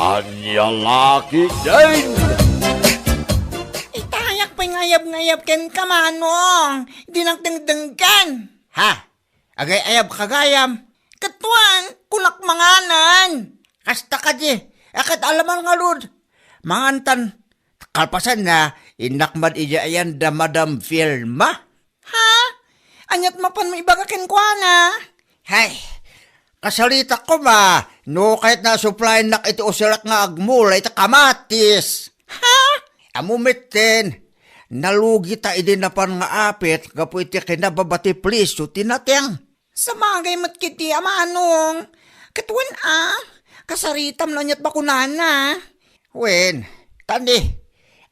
Anyang laki din! Itayak pa'y ngayab-ngayab ken kamanong. Dinagdangdang kan. Ha? Agay ayab kagayam. Katuan, kulak manganan. Kasta ka di. Akat alaman nga lud. Mangantan. Kalpasan na, inakmad iya ayan da Madam Filma. Ha? Anyat mapan mo ibaga ken kuana. Hay, kasalita ko ma. No, kahit na supply nak ito usirak nga agmula, ito kamatis. Ha? Amumitin, nalugi ta idin na pan nga apit, gapu iti kinababati please, so tinateng. Sa bagay mat kiti, amaanong. Katuan kasaritam lang yat bakunana. Wen, tani,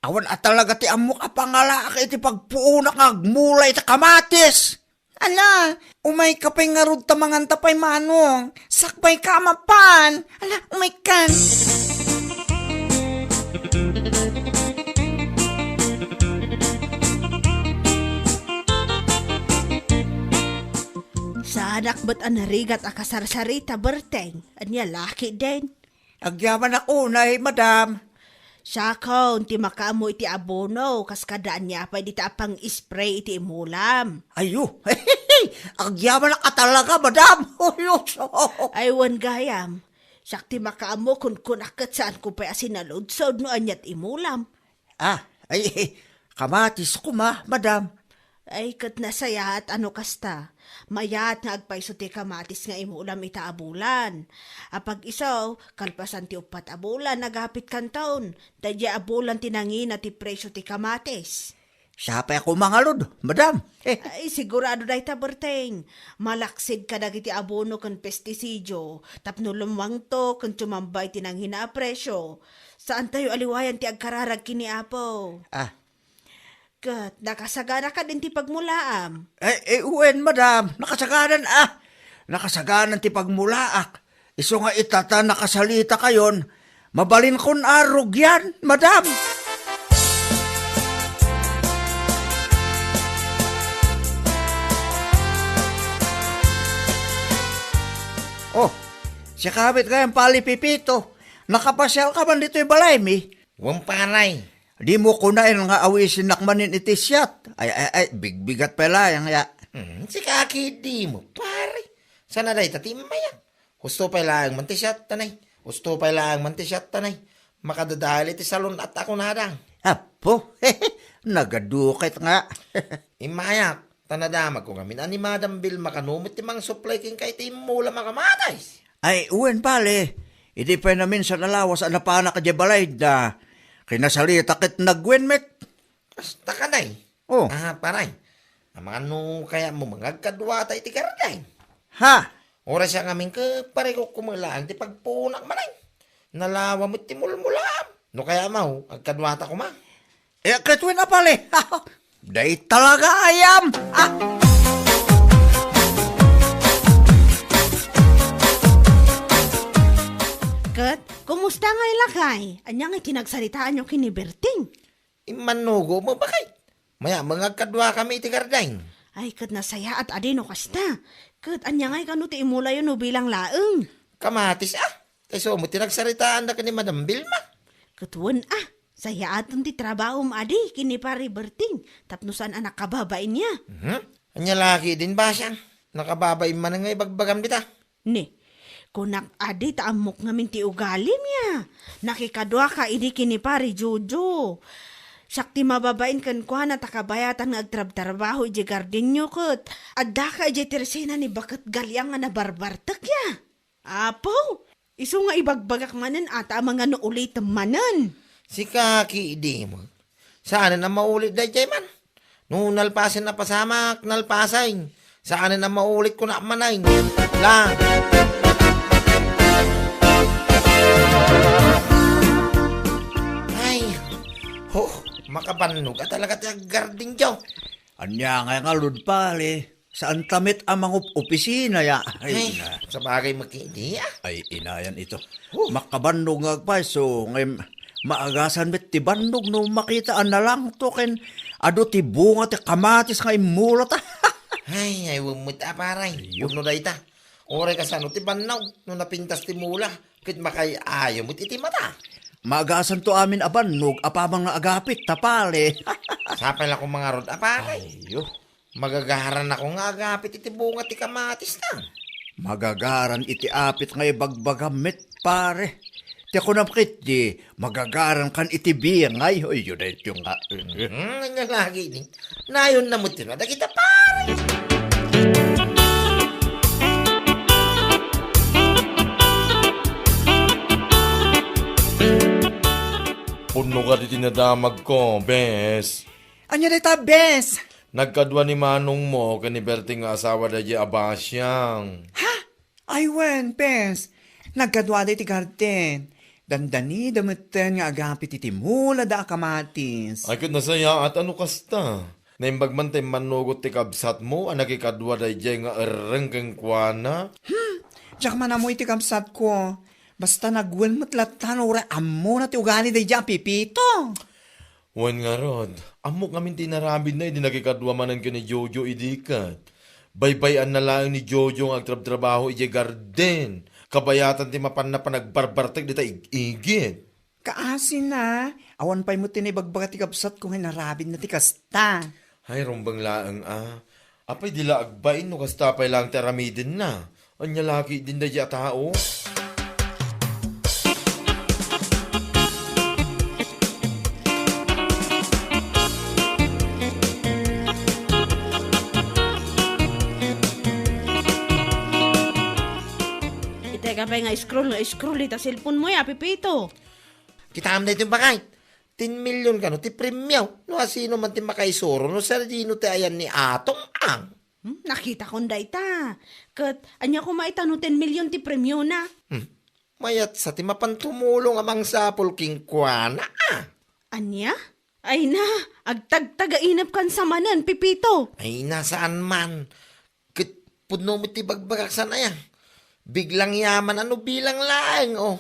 awan at talaga ti amok apangala iti pagpuunak nga agmula iti kamatis. Ala, umay ka pa'y nga rod tamangan tapay manong. Sakbay ka amapan. Ala, umay kan. Sa anak ba't anarigat akasarsarita berteng? Anya laki din. Agyaman ako na madam. Siya ko, ti makaamo iti abono, kas kadaan niya pa di tapang spray iti imulam. Ayo, agyaman na ka talaga madam. Aywan gayam, siya ti makaamo kun kunakat saan ko pa asinaludsod no anyat imulam. Ay, kamatis ko madam. Ay kat nasaya at ano kasta, mayat nga agpaiso ti kamatis nga imulam ita abulan. Apag isaw, kalpasan ti upat abulan, nagapit kantaon, dadya abulan tinangin ti presyo ti kamatis. Siya pa ako mangalod, madam. Ay sigurado dahi ta berteng, malaksid ka dagiti abono kan pestisidyo, tapno lumwang to kan tumambay tinangin na presyo. Saan tayo aliwayan ti agkararag kini apo? Kat, nakasagana ka din ti pagmulaam. Uwen, madam. Nakasaganan, Nakasaganan ti pagmulaak. Iso nga itata nakasalita kayon. Mabalin kon arog yan, madam. Oh, siya kabit kayang palipipito. Nakapasyal ka man dito yung balay, mi? Wampanay. Di mo kunain nga awisin nakmanin iti siyat. Ay, bigbigat pala yang ya. Si kaki di mo, pare. Sana day tatimaya. Gusto pa lang mantisyat tanay. Gusto pa lang mantisyat tanay. Makadadali ti salon at ako nadang. Apo, nagadukit nga. Imayak, tanadamag ko kami ni Madam Bill makanumit ti mga supply king kay timula makamatay. Ay, uwen pale. Hindi pa namin sa nalawas ang napana ka balay na kinasalita kit nagwenmet. Basta ka day. Oh. Paray. Ang mga no kaya mo mga kadwata iti karday. Ha? Oras siya ngamin ka pare ko kumulaan ti pagpunak manay. Nalawa mo ti mulmulam. No kaya mau, agkadwata ko ma. Katwin na pale. Day talaga ayam. Kat, kumusta nga ilakay? Anyang itinagsalitaan yung kiniberting. Imanugo mo ba kay? Maya mga kadwa kami iti karday. Ay, kat nasaya at adino kasta. Kat, anyang ay kanu ti imula yun no bilang laeng. Kamatis Kayso mo tinagsaritaan na ka ni Madam Vilma. Katuan saya aton ti trabaho adi kini pari berting. Tapnusan anak kababain niya. Anya laki din ba siya? Nakababay man nga ibagbagam dita. Ni, kunak adi taamok ngamin ti ugalim niya. Nakikadwa ka idi kini pari Jojo. Sakti mababain kan kuha na takabayatan nga agtrab-trabaho iji gardin nyo kot. Adda ka iji tersena ni bakat galyang nga nabarbartak ya. Apo, iso nga ibagbagak manan ata mga noulit manan. Si kaki di mo. Saan na maulit da jay man? Nung nalpasin na pasamak, nalpasay. Saan na maulit ko na manay. Lang. Ay, makabanog ka talaga ti garding jaw. Anya nga lud pale. Saan tamit ang mga opisina ya? Ay, sa bagay makindi Ay, inayan ito. Makabandog nga pa, so ngay maagasan met ti bandog no makitaan na lang to ken ado ti bunga ti kamatis nga imulat. Ay, wumut aparay. Uno da ita. Ore ka sa no, ti banaw, no napintas ti mula, kit makay ayaw mo iti mata. Magasan to amin abannog, apamang na agapit, tapale. Sapay lang kong mga rod, apakay. Ayo, Magagaharan ako nga agapit iti bunga ti kamatis na. magagaran iti apit ngay bagbagamit, pare. Ti ako napakit di, magagaran kan iti biyangay. Ay, yun ay yung nga. Nga lagi ni. Nayon na mo tinada kita pare. Puno ka di tinadamag ko, bes. Anya dita, bes? Nagkadwa ni manong mo, kaniberti nga asawa da di abasyang. Ha? Ay, wen, bes. Nagkadwa di ti garden. Dandani damiten nga agapit iti mula da kamatis. Ay, kud nasaya at ano kasta? Naimbagman tayo manugot ti kabsat mo, anakikadwa da di nga erengkeng kuana. Diyak man amoy ti kamsat ko. Basta nagwan matlatan ora amo na ti ugali day dyan, pipito. Wan nga rod, amok ngamin tinarabid na, hindi nakikadwa manan ka ni Jojo idikat. Baybayan na lang ni Jojo ang agtrab-trabaho iti garden. Kabayatan ti mapan na panagbarbartag di ta igit. Kaasin na. Awan pa'y mo tinibagbaga ti kapsat kung hinarabid na ti kasta. Ay, rumbang laang Apay dila agbain no kasta pa'y lang teramidin na. Anya laki din da di tao. Teka pa nga scroll ita cellphone mo ya, Pipito. Kitaan na ito bakay. 10 million ka no, ti premyaw. No, asino man ti makaisuro, no, sardino ti ayan ni Atong ang. Nakita ko nda ita. Kat, anya ko maitano 10 million ti premyo na. Mayat sa ti mapantumulong amang sapol king kuana Anya? Ay na, agtagtagainap kan sa manan, Pipito. Ay, nasaan man. Kit pudno mo ti bagbagak sana yan. Biglang yaman, ano bilang laeng, oh.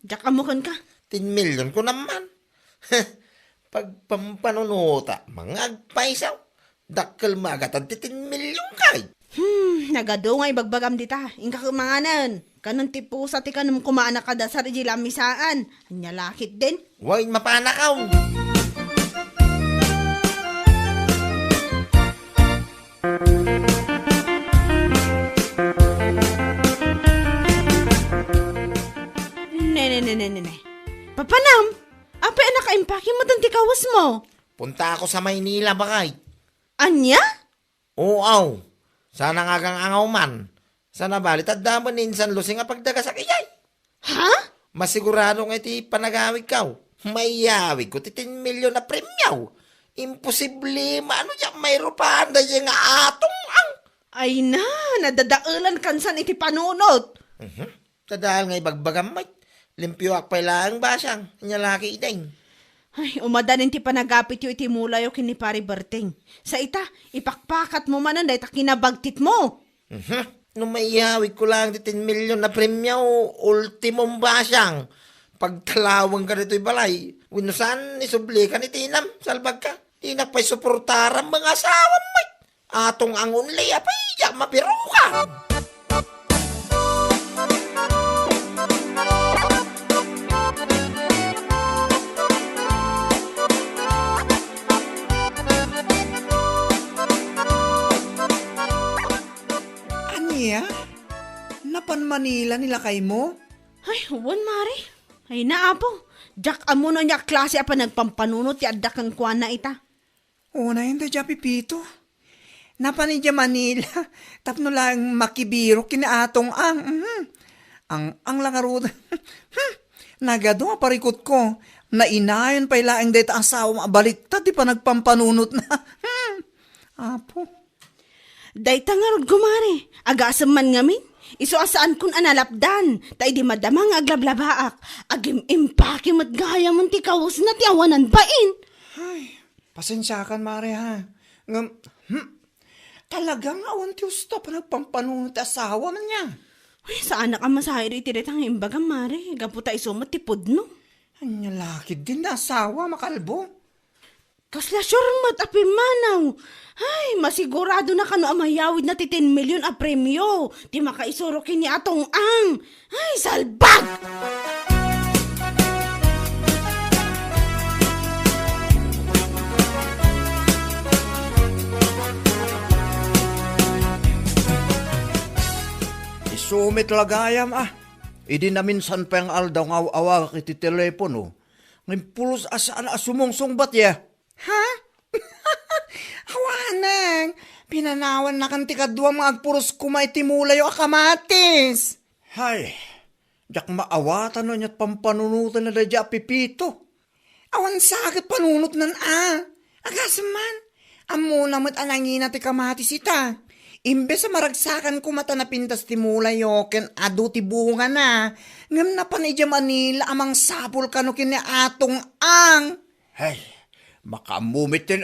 Diyak amukan ka. 10 million ko naman. Pag pampanunuta, mga agpaisaw. Dakkel magatan ti 10 million kay. Nagado nga ibagbagam dita. Ingka kumanganan. Kanon ti pusa ti kanum kumaana kada sa rijila misaan. Anya lakit din. Huwag mapanakaw. Ne. Papanam, apa anak kaimpake mo tanti kawas mo? Punta ako sa Maynila, bakay. Anya? Oo, sana nga kang angaw man. Sana balit at daman ni Insan Lucy nga pagdaga sa kiyay. Ha? Masigurado nga iti panagawig kaw. Mayawig ko ti 10 million na premyaw. Imposible maano dyan mayro pa anda dyan nga atong ang. Ay na, nadadaulan kansan iti panunot. Sa dahil nga ibagbagam may. Limpyo akpay lang basyang. Nyalaki ideng. Ay, umadanin ti panagapit yu iti mulayo kini pari Berting. Sa ita, ipakpakat mo manan dahi ta kinabagtit mo. Nung maiyawig ko lang ti 10 million na premyaw, ultimong basyang. Pagtalawang ka rito'y balay, winusan isubli ka ni Tinam, salbag ka. Tinak pa'y suportarang mga asawa may. Atong ang unlay, apay, diyak mapirukan. Anya? Napan Manila nilakay mo? Ay, huwan mari. Ay naapo. Jack amo na niya klase apa nagpampanunot ti adda kang kuan na ita. Una yun da dyan, pipito. Napan niya Manila. Tapno lang makibiro kinaatong ang. Ang langaruda. Nagado nga parikot ko. Nainayon pa ilaang deta asawa baliktad. Di pa nagpampanunot na. Apo. Dayta nga rod gumari. Agasam man ngamin. Iso asaan kun analapdan. Tay di madamang aglablabaak. Agim impake mat gaya mon ti kawas na ti awanan bain. Ay, pasensya kan, Mare, ha? Talagang awan ti usta pa nagpampanunot asawa man niya. Uy, saan na ka masahiri iti retang imbagang mare. Gaputa iso mat ti pudno. Anya lakid din na asawa, makalbo. Kasla sure api manaw. Ay, masigurado na kano amayawid na ti 10 milyon a premyo. Ti makaisuro kini atong ang. Ay, salbag! Isumit lagayam Idi na minsan pa yung aldaw ng awa kiti telepono. Ngayon pulos asaan asumungsong bat ya? Ha? Awanang, pinanawan na kan tikadwa mga agpuros kumay timulay o akamatis. Hay, jak maawatan no niya't pampanunutan na dadya pipito. Awan sakit panunot nan Agasaman, amo namat anangina ti kamatis ita. Imbes sa maragsakan ko mata na pintas ti mulay o ken adu ti bunga na. Ngam na panidya Manila amang sapul kano kini atong ang. Hay, makamumit din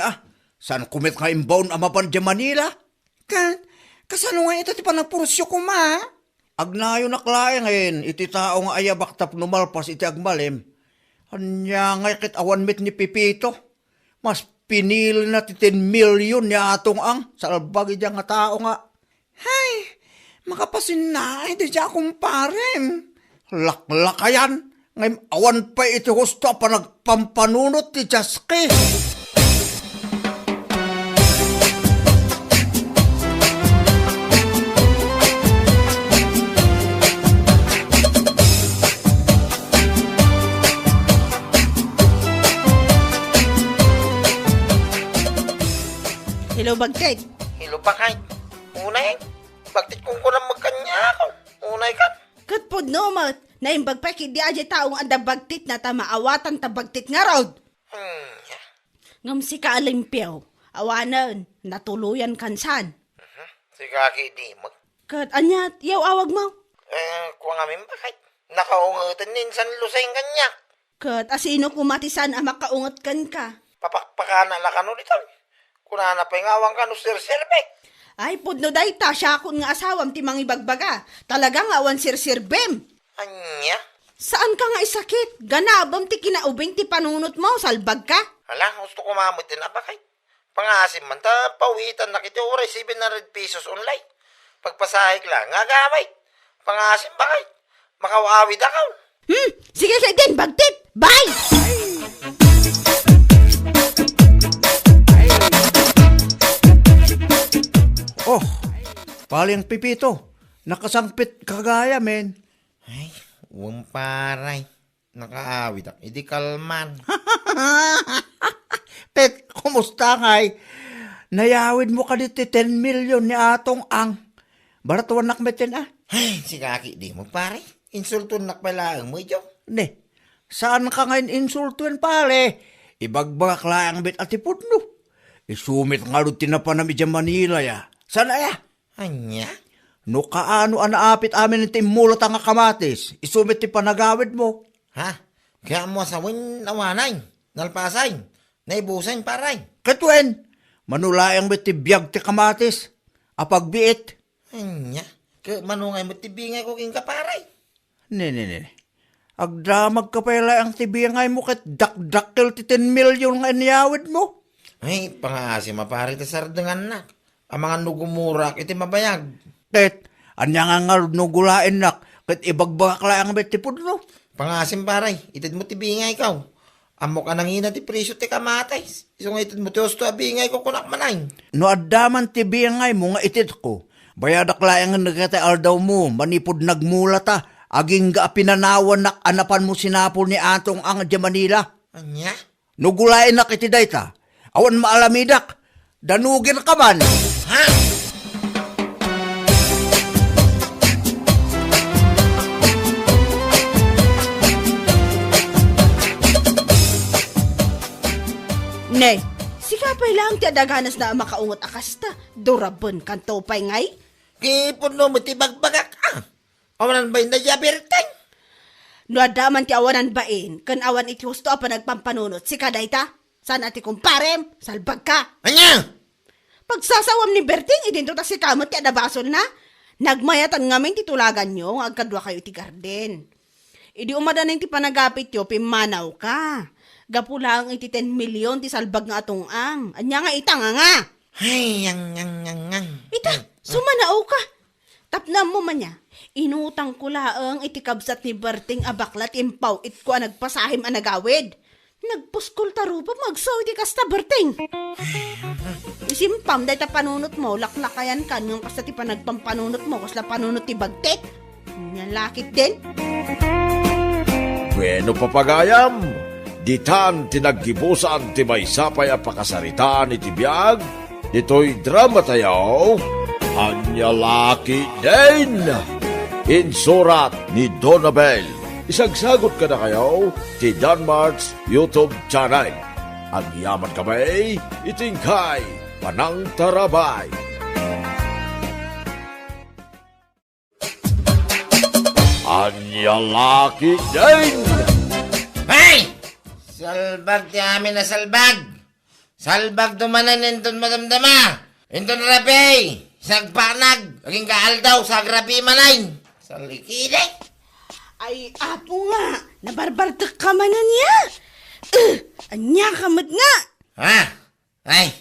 San kumit nga imbaon amapan di Manila? Kasano nga ito ti panagpurusyo ko ma? Agnayo naklae ngayon, iti tao nga ayabak tap numalpas iti agmalim. Anya nga kit awan mit ni Pipito. Mas pinili na ti 10 milyon niya atong ang salbagi diya nga tao nga. Hay, makapasin na ay di akong parem. Laklakayan, ngayon awan pa iti husto pa nagpampanunot ti Jaske. Hello, Bagtit. Hilo pa kay. Unay, bakit kung ko na magkanya ako? Unay ka. Katpod no, mat. Naimbag pa kidi aja taong anda Bagtit na tamaawatan ta Bagtit nga rod. Yeah. Ngam si kaalimpyaw. Awanan, natuluyan kansan. Si kaki di mo. Kat anyat, yaw awag mo. Kuha nga min bakit? Nakaungatan din san lusay kanya. Kat asino kumatisan ang makaungat kan ka. Papakpakana la kano dito. Kuna na pa yung awang kano sir-sirbek. Ay, pudno day ta, siya akong nga asawam ti mangibagbaga. Talagang awan sir-sirbem. Anya? Saan ka nga isakit? Ganabam ti kinaubing ti panunot mo, salbag ka? Hala, gusto ko mamot din na bakit? Pangasim man ta, pawitan na kiti oray 700 pesos online. Pagpasahig lang, nga gamay. Pangasim bakit? Makawawid ako. Sige kay din, Bagtit. Bye! Oh, paling Pipito, nakasangpit kagaya men. Ay, paray. Nakaawid ako. Idi kalman. Pet, kumusta kay? Nayawid mo ka dito 10 milyon ni atong ang. Baratuan nakmetin Ay, si kaki di mo pare. Insultun nakpala mo ito. Ne, saan ka ngayon insultuin pare? Ibagbak lang bit atipod no. Isumit nga rin tinapanami dyan Manila ya. Sana ya? Anya? No kaano anaapit amin ng timulot ang kamatis. Isumit ti panagawid mo. Ha? Kaya mo asawin nawanay. Nalpasay. Naibusan paray. Katwen, manulayang bit ti biyag ti kamatis. Apagbiit. Anya? Kaya manungay mo tibingay ko king kaparay. Ne. Agdamag ka pala ang tibiyangay mo kat dakdakil ti 10 milyon nga iniyawid mo. Ay, pangasi mapari ta sardengan na. Ang mga nugumurak iti mabayag. Tet, anya nga nugulain nak, kat ibagbak lang bet ti pudno. Pangasim paray, itid mo tibingay ikaw. Amo ka nangina ti presyo ti kamatay. Isong itid mo ti osto abingay ko kunak manay. No adaman ti biyangay mo nga itit ko. Bayadak lang nga nagkataal daw mo, manipod nagmula ta. Aging ga pinanawan nak anapan mo sinapol ni atong ang di Manila. Anya? Nugulain nak iti dayta. Awan maalamidak. Danugin ka man. Ha? Ne, sikapay lang ti adaganas na makaungot akasta. Durabon kanto pay ngay. Kipon no mo ti bagbagak Awanan ba yung najabertay? No adaman ti awanan bain, kan awan iti husto pa nagpampanunot. Si kadayta, saan ati kumparem, salbag ka. Anya? Pagsasawam ni Berting, idinto ta si kamot ti adabasol na. Nagmayatan ngamin titulagan nyo, agkadwa kayo ti garden. Idi umadanin ti panagapit yo, pimanaw ka. Gapula ang iti 10 milyon ti salbag nga atong ang. Anya nga itanga nga. Ay, yang. Ita, sumanao ka. Tapnam mo man niya. Inutang ko laang iti kabsat ni Berting abaklat impaw it ko nagpasahim a nagawid. Nagpuskol taro pa magsaw iti kasta Berting. Isimpam dahi ta panunot mo, laklakayan kan ng kasta ti panagpampanunot mo, kasla panunot ti bagtek. Nyalakit din. Bueno papagayam, ditan tinaggibusan ti may sapay a pakasaritaan iti biyag, dito'y drama tayo, anyalaki din. Insurat ni Donabel. Isagsagot ka na kayo ti Danmarks YouTube channel. Ang yaman kami, itingkay, panang tarabay. Anyalaki din. Hey! Salbag ti amin na salbag. Salbag dumanan inton madamdama. Inton rabi. Sagpanag. Aging kaaldaw sa grabe manayin. Salikide. Ay, apo nga. Nabarbartak ka man na niya. Anya kamad nga. Ha? Ay.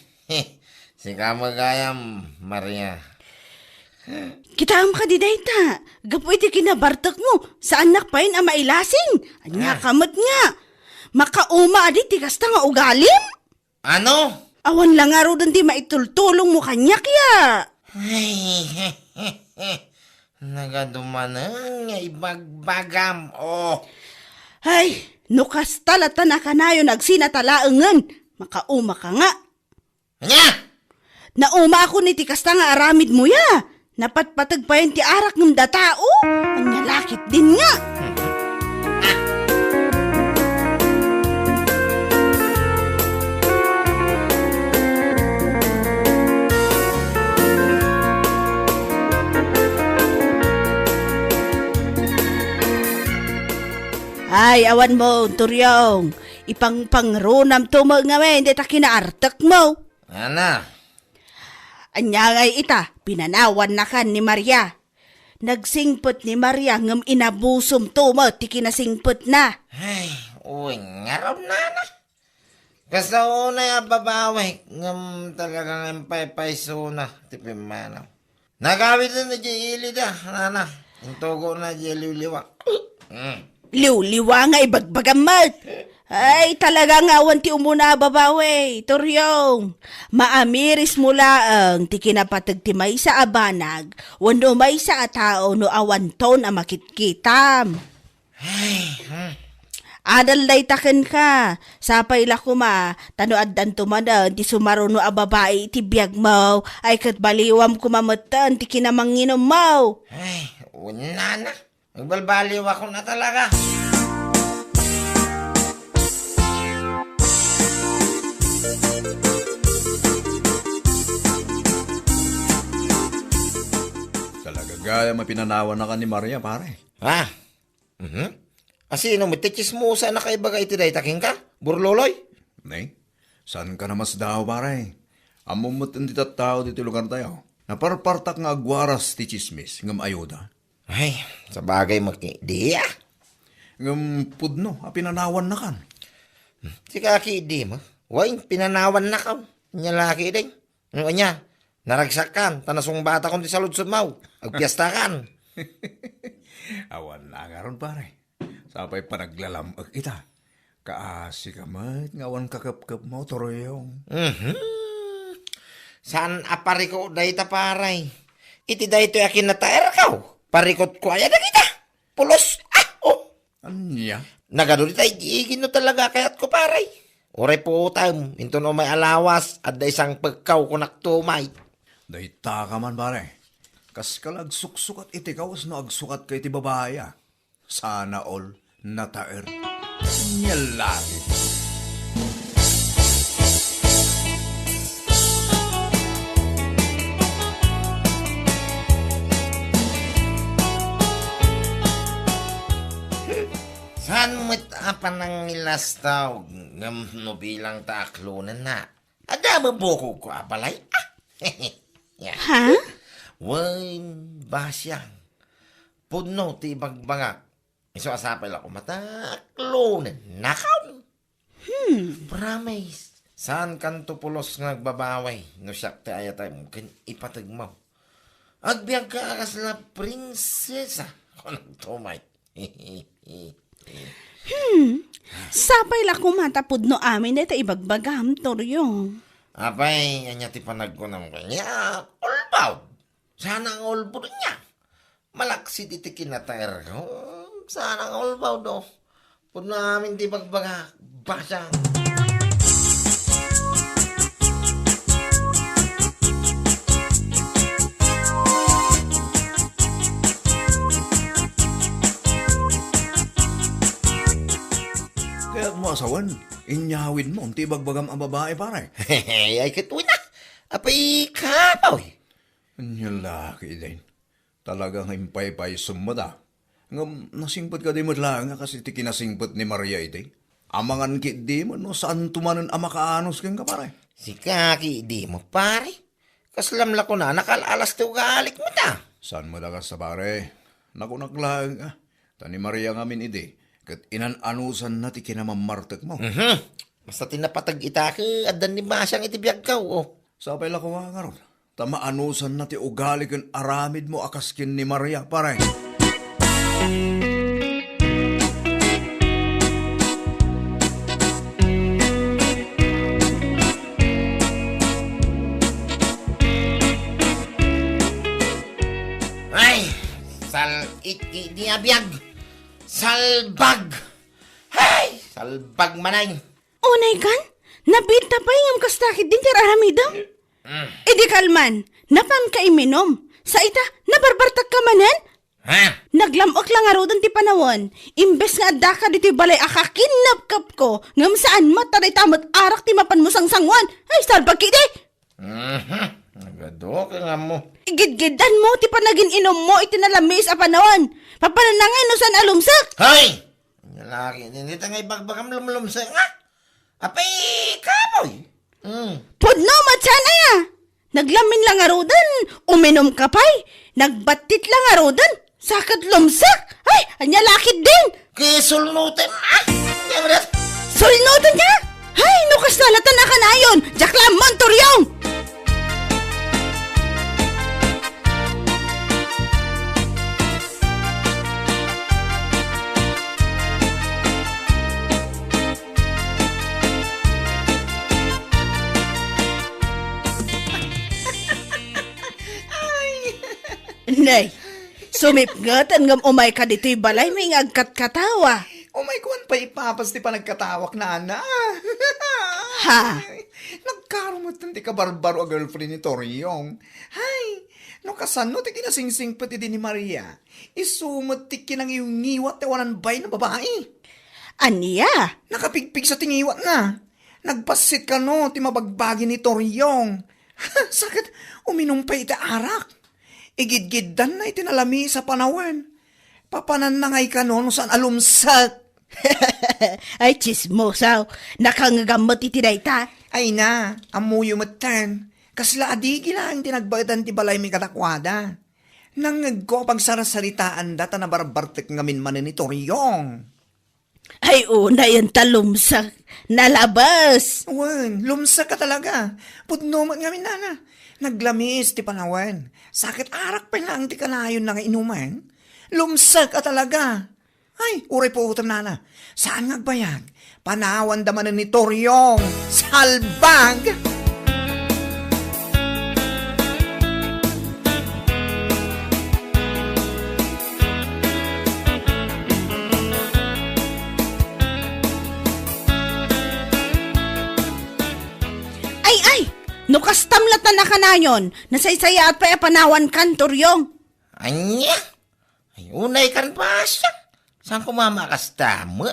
Si kamagayam, Maria. Kitaam ka di dayta. Gapo iti kinabartak mo. Sa anak pa yun ang mailasing. Anya kamad nga. Makauma adi ti kasta nga ugalim. Ano? Awan lang nga ro doon di maitultulong mo kanya kaya. Ay, nagadumanang nga ibagbagam. Oh. Ay, nukas talata na kanayo nagsinatalaangan. Makauma ka nga. Anya? Nauma ako ni ti kasta nga aramid mo ya. Napatpatag pa yun ti arak ng datao. Anya lakit din nga. Ay, awan mo, Turyong. Ipangpangrunam to mo nga men, di ta kinaartak mo. Ana? Anya ngay ita, pinanawan na kan ni Maria. Nagsingpot ni Maria ngam inabusom to mo, ti kinasingpot na. Ay, uy, ngaram na. Kasta una yung babawi, ngam talagang empay-paiso na, tipimanaw. Nagawid na di ili da, nana. Intugo na di liwliwa. Liwliwa nga ibagbagamat. Ay, talaga nga awan ti umuna babawe, Turyong. Maamiris mo laang ti kinapatag ti may sa abanag, wano may sa atao no awan ton a makitkitam. Adal day taken ka, sapay la kuma, tanoad dan tumadan, ti sumaro no a babae ti biyag mo, ay kat baliwam kumamatan ti kinamanginom mo. Ay, una na. Magbalbaliw ako na talaga. Kalagagaya mapinanawan na ka ni Maria, pare. Ha? Asino, mitichismusa na kay bagay iti day taking ka? Burloloy? Nay, saan ka na mas daw, pare? Amumot hindi tao dito lugar tayo. Naparpartak nga agwaras ti chismis, ngam ayuda. Ay, sa bagay di ah. Ngam pudno, pinanawan na kan. Si kaki di mo. Way, pinanawan na ka. Nya laki din. Ano niya? Naragsak kan. Tanasong bata kong ti saludsod mau. Agpiasta kan. Awan na nga ron, pare. Sapay pa naglalamag ita. Kaasi ka mat, ngawan kakap-kap mo, Turyong. Saan apariko dahi ta paray? Iti dahi to yakin na taer kaw. Parikot ko aya na kita. Pulos. Anya? Nagaduli tayo, diigin no talaga kayat ko paray. Oray po tayo, into no may alawas, at da isang pagkaw ko naktumay. Dahita ka man, pare. Kas kalag suksukat iti kawas no agsukat kay ti babaya. Sana all nataer. Nyalaki. Saan mo't apan ng ilastaw, ngam no bilang taaklunan na. Ada mabuko ko apalay. Yeah. Ha? Wain basyang. Puno ti bagbangak. Iso asapay ako mataklunan. Nakaw. Promise. Saan kan tupulos nga nagbabaway? No siyak te ayatay mo, kin ipatag mo. Agbiag ka akas na prinsesa. Kung nagtumay. Sapay la kumatapod no amin dito ibagbagam, Toryong. Apay, anya ti panag ko ng kanya, ulbaw. Sana ang ulbod niya. Malaksid iti kinataer ko. Sana ang ulbaw do. Pud namin ti bagbaga, basang. Kaya mo asawan, inyawin mo, ti bagbagam ang babae pare. Hehe, ay katuwi na. Apay kapaw. Ang laki din. Talagang impay-pay sumada. Ngam, nasingpot ka di mo lang kasi ti kinasingpot ni Maria iti. Amangan kit di mo, no, saan tumanon ang makaanos kang ka pare. Si Kaki, di mo pare. Kaslamla ko na, nakalalas ti ugalik mo ta. Saan mo dagas sa pare? Nakunak lang ah. Tani Maria ngamin iti. Kat inananusan na ti kinamamartek mo. Basta tinapatag itaki, adan ni Masyang iti biyag ka, oh. Sapay la ko nga ron. Tamaanusan na ti ugali kan aramid mo akaskin ni Maria, pare. Ay, iti di abiyag. Salbag. Hay, salbag manay. Unay kan? Nabita pa yung kastakit din ti aramidam? Idi kalman, napan ka iminom. Sa ita, nabarbartak ka manen? Ha? Naglamok lang arudan ti panawon. Imbes nga adda ka dito balay akakinapkap ko. Ngam saan mataray tamot arak ti mapan mo sangwan. Ay, salbag kiti! Nagado ka nga mo. Igidgidan mo ti panagin inom mo iti nalamis a panawon. Papananangay no san alumsak. Hoy! Lalaki, hindi nga ibagbagam lumlumsa nga. Apay, kapoy. Pudno, matsanay ah! Naglamin lang arudan, uminom ka pa'y. Nagbatit lang arudan, sakat lumsak. Ay, anya lakit din. Kisulnutin, ah! Yan mo Sulnutan niya? Ay, nukas nalatan na ka na yun. Jaklam Montoryong! Nay, sumipngatan ngam umay ka dito'y balay may ngagkat katawa. Oh my God, pa ipapas ti pa nagkatawak na ana. Ha? Nagkarumot ti ka barbaro a girlfriend ni Toryong. Hay, no kasano ti kinasingsing pati din ni Maria. Isumot ti kinang iyong ngiwat ti wanan bay na babae. Aniya? Nakapigpig sa tingiwat na. Nagpasit ka no, ti mabagbagi ni Toryong. Sakit, uminom pa iti arak. Igidgidan na itinalami sa panawan. Papananangay ka no saan alumsak. Ay, chismosaw. Nakangagamot itinay ta. Ay na, amuyo matan. Kasla adigi lang tinagbagan ti balay mi katakwada. Nangagko pag sarasaritaan data na barbartek ngamin manin ni Toryong. Ay, una yung talumsak. Nalabas. Wan, lumsak ka talaga. Pudnoman ngamin nana. Naglamis ti panawan. Sakit arak pa lang ti kanayon na nga inuman. Lumsak ka talaga. Ay, uray po utam nana. Saan ngagbayag? Panawan damanan ni Toryong. Salbag! Ay! Nukas tamlatan na ka na yun. Nasaysaya at panawan kan, Toryong. Anya? Ay, unay kan pa siya. Saan ko mamakas tama?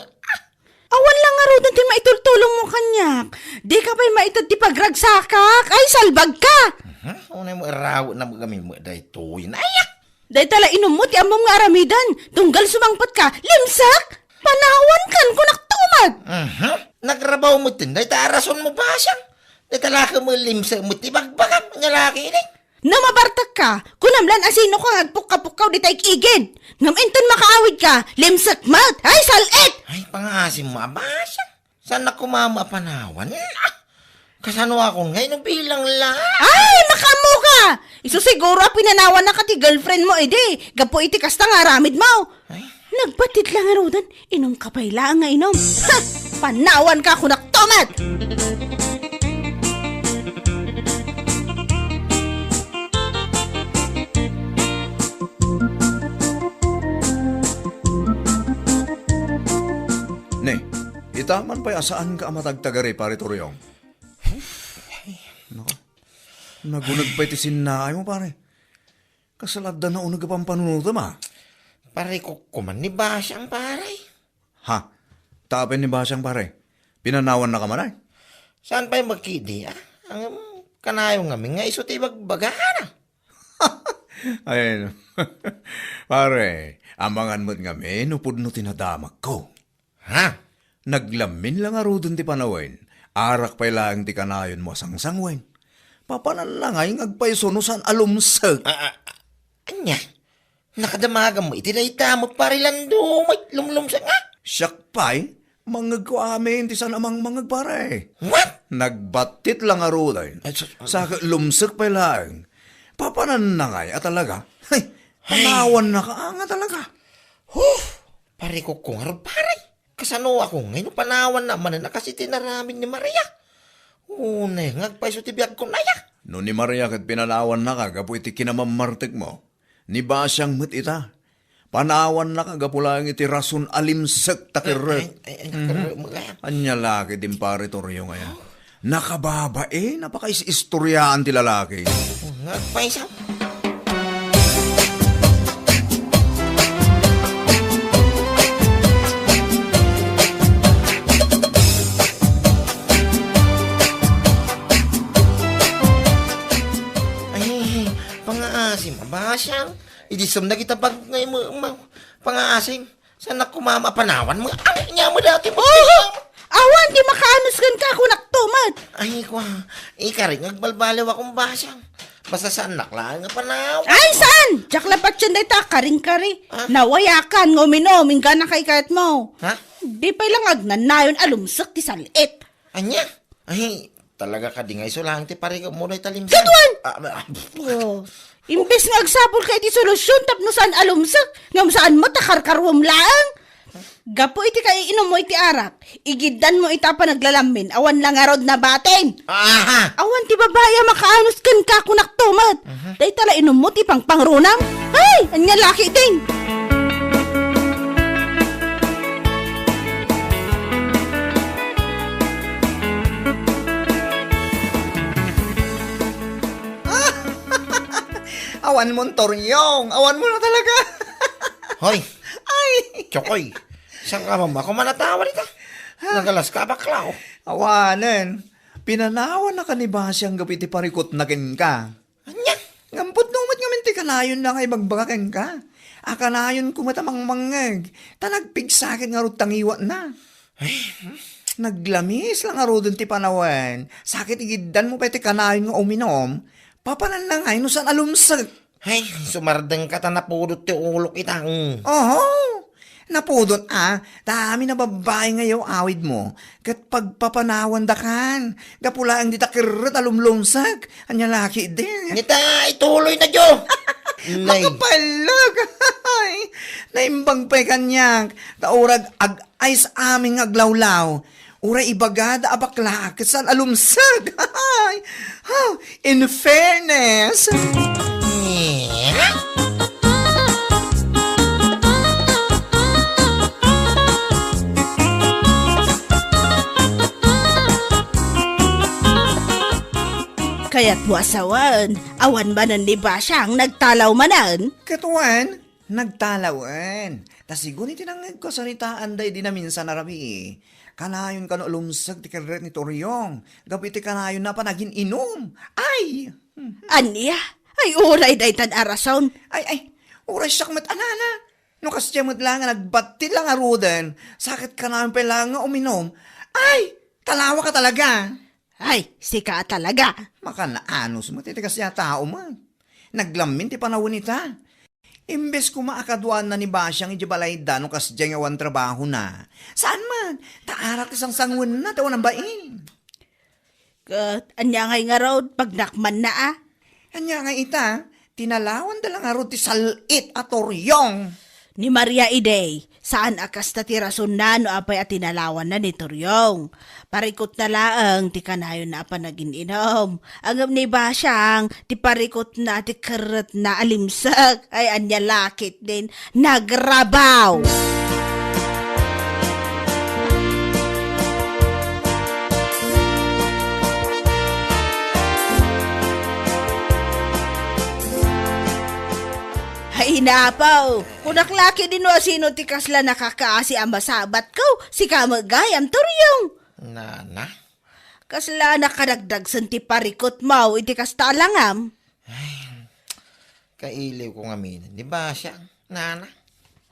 Awan lang nga rin ti maitultulong mo kanyak. Di ka pa'y maitad ti pagragsakak. Ay, salbag ka. Unay mo araw na kami mo dahi tuwin. Ayak! Dahil tala inom mo ti amom nga aramidan. Tunggal sumangpat ka. Limsak! Panawan kan kunak tumag. Nagrabaw mo tin. Dahi taarason mo ba siya? Dahi talaka mo limsa mo ti bagbagam. Nga laki ini. Namabartak ka, kunamlan asino ka agpukka-pukkaw di tayo igid. Ngam inton makaawid ka, limsak mat, ay salit! Ay, pangasim mo ba siya? Saan na kumama panawan? Kasano ako ngayon bilang lang. Ay, makamu ka! Iso siguro pinanawan na ka ti girlfriend mo, edi. Gapo iti kasta nga ramid mo. Ay. Nagbatit lang nga rodan. Inom ka pa lang nga inom. Ha! Panawan ka kunak tomat! Ne, itaman pa saan ka matagtagari, pare Toryong? Nako, nagunag pa iti sinnaay mo, pare. Kasalada na unag ka pang panunutam, ah. Pare ko kuman ni Basyang pare. Ha? Tapin ni Basyang, pare. Pinanawan na ka man, ay. Saan pa yung magkidi Ang kanayo nga nga iso ti bagbagana. Ayun. Pare, amangan mo't nga upod no tinadamak ko. Ha? Naglamin lang aro dun ti panawin. Arak pa lang ti kanayon mo sangsangwen. Papanan lang ay ngagpaiso no san alumsag. Anya? Nakadamaga mo itinaita mo pare lando may lumlum sa nga. Siyak pa'y, mangag ko amin ti san amang mangag pare. What? Nagbatit lang aro din. Sa lumsag pa lang. Papanan na ngay at talaga. Ay, panawan na ka nga talaga. Pare ko kung araw pare. Kasano ako ngayon panawan naman na kasi tinaramin ni Maria. Unay, ngagpaiso ti biyag ko naya. No ni Maria kat pinanawan na ka, gapu iti kinamamartik mo. Ni Basyang mat ita. Panawan na ka, gapu lang iti rason alimsak takiret. Anya laki din pare Toryo ngayon. Nakababae, napaka-istoryaan ti lalaki. Ngagpaiso. Pangaasim, Basyang. Idisam na kita pag ngayon mo, pangaasim. Saan na kumama panawan mo? Ano niya mo dati mo? Awan, di makaanus kan ka kunak tomat. Ay, kwa. Ikaring nagbalbalaw akong Basyang. Basta saan naklaan nga panawan. Ay, saan? Diyak lapat yan day ta, karing-kari. Nawayakan, nguminom, ingga na kay kahit mo. Ha? Di pa lang agnanayon alumsak ti salit. Anya? Ay, talaga ka di nga iso lang ti pare ko muna italimsan. Kadwan! Ah, Imbes nga agsapol kay ti solusyon tapno saan alumsak, ngam saan mo takarkarwam lang. Gapo iti kay inom mo iti arak, igidan mo ita pa naglalamin, awan lang arod na batin. Aha! Awan ti babaya makaanus kan ka kunak tomat. Day tala inom mo ti pangpangrunam. Ay, anya laki ding. Awan mo, Toryong. Awan mo na talaga. Hoy! Ay! Chokoy! Saan ka mama? Kung manatawa nito. Nagalas ka baklaw. Awanan. Pinanawan na ka ni Basyang gapiti parikot na kin ka. Anya? Ngampot numat nga minti kanayon na ngay bagbagaken ka. Akanayon kumatamang mangag. Tanagpigsakit nga rutangiwa na. Naglamis lang nga rodon ti panawan. Sakit igidan mo pati kanayon nga uminom. Papanan na ngay no saan alumsag. Ay, sumardeng ka ta napudot ti ulok itang. Oho! Napudot dami na babae ngayon awid mo. Kat pagpapanawan da kan. Gapula ang ditakirit alumlumsag. Anya laki din. Nita, ituloy na Jo! Nay, Makapalag! Naimbang pa'y kanyang. Taurag ag-ice aming aglawlaw. Uray ibagada abakla kasan alumsag. In fairness. Kaya't wasawan, awan ba nan di ba siyang nagtalaw manan? Katuan, nagtalawan. Tasigun iti nang kasaritaan day di na minsan narabi. Kanayon ka no lumsag ti karet ni Toryong. Gabi ti kanayon na panagin inom. Ay! Anya? Ay uray day tan arason. Ay, oras siyak mat anana. No kasya mat lang nga nagbatit lang arudan. Sakit ka namin pa lang nga uminom. Ay, talawa ka talaga. Ay, sika talaga. Maka naanos mo, titigas niya tao man. Naglamin ti panahon nita. Imbes ko maakadwan na ni Basyang ijibalay dano kas diyang awan trabaho na. Saan man? Taarak isang sangun na tawa ng bain. Anya ngay nga raw, pag nakman na ah. Kanya nga ita, tinalawan dalang aro ti salit at oryong. Ni Maria Idey, saan akas na ti rason na no apay at tinalawan na ni Turyong. Parikot na laang ti kanayon na apa naging inom. Angam ni Basyang, ti parikot na ti karat na alimsak. Ay anya lakit din, nagrabaw. Ay napaw, kunaklaki din o sino ti kasla nakakaasi ang masabat ko, si kamagayam Turyong. Nana? Kasla nakadagdag san ti parikot mo, iti kastalangam. Kailiw ko nga minan. Di ba siya? Nana?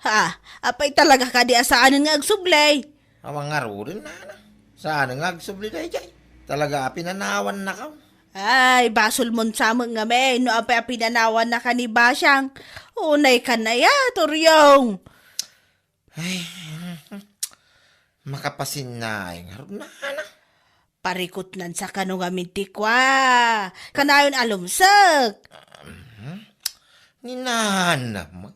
Ha, apay talaga ka di asaan nga agsublay. Awang nga rin, nana. Saan nga agsubli na jay? Talaga pinanawan na ka. Ay, basol mon sa mga me, no apay pinanawan na ka ni Basyang. Unay ka na ya, Turyong. Makapasin na ay nga rin, nana. Parikot nan sa kanong aminti kwa. Kanayon alumsak. Ni nana mo.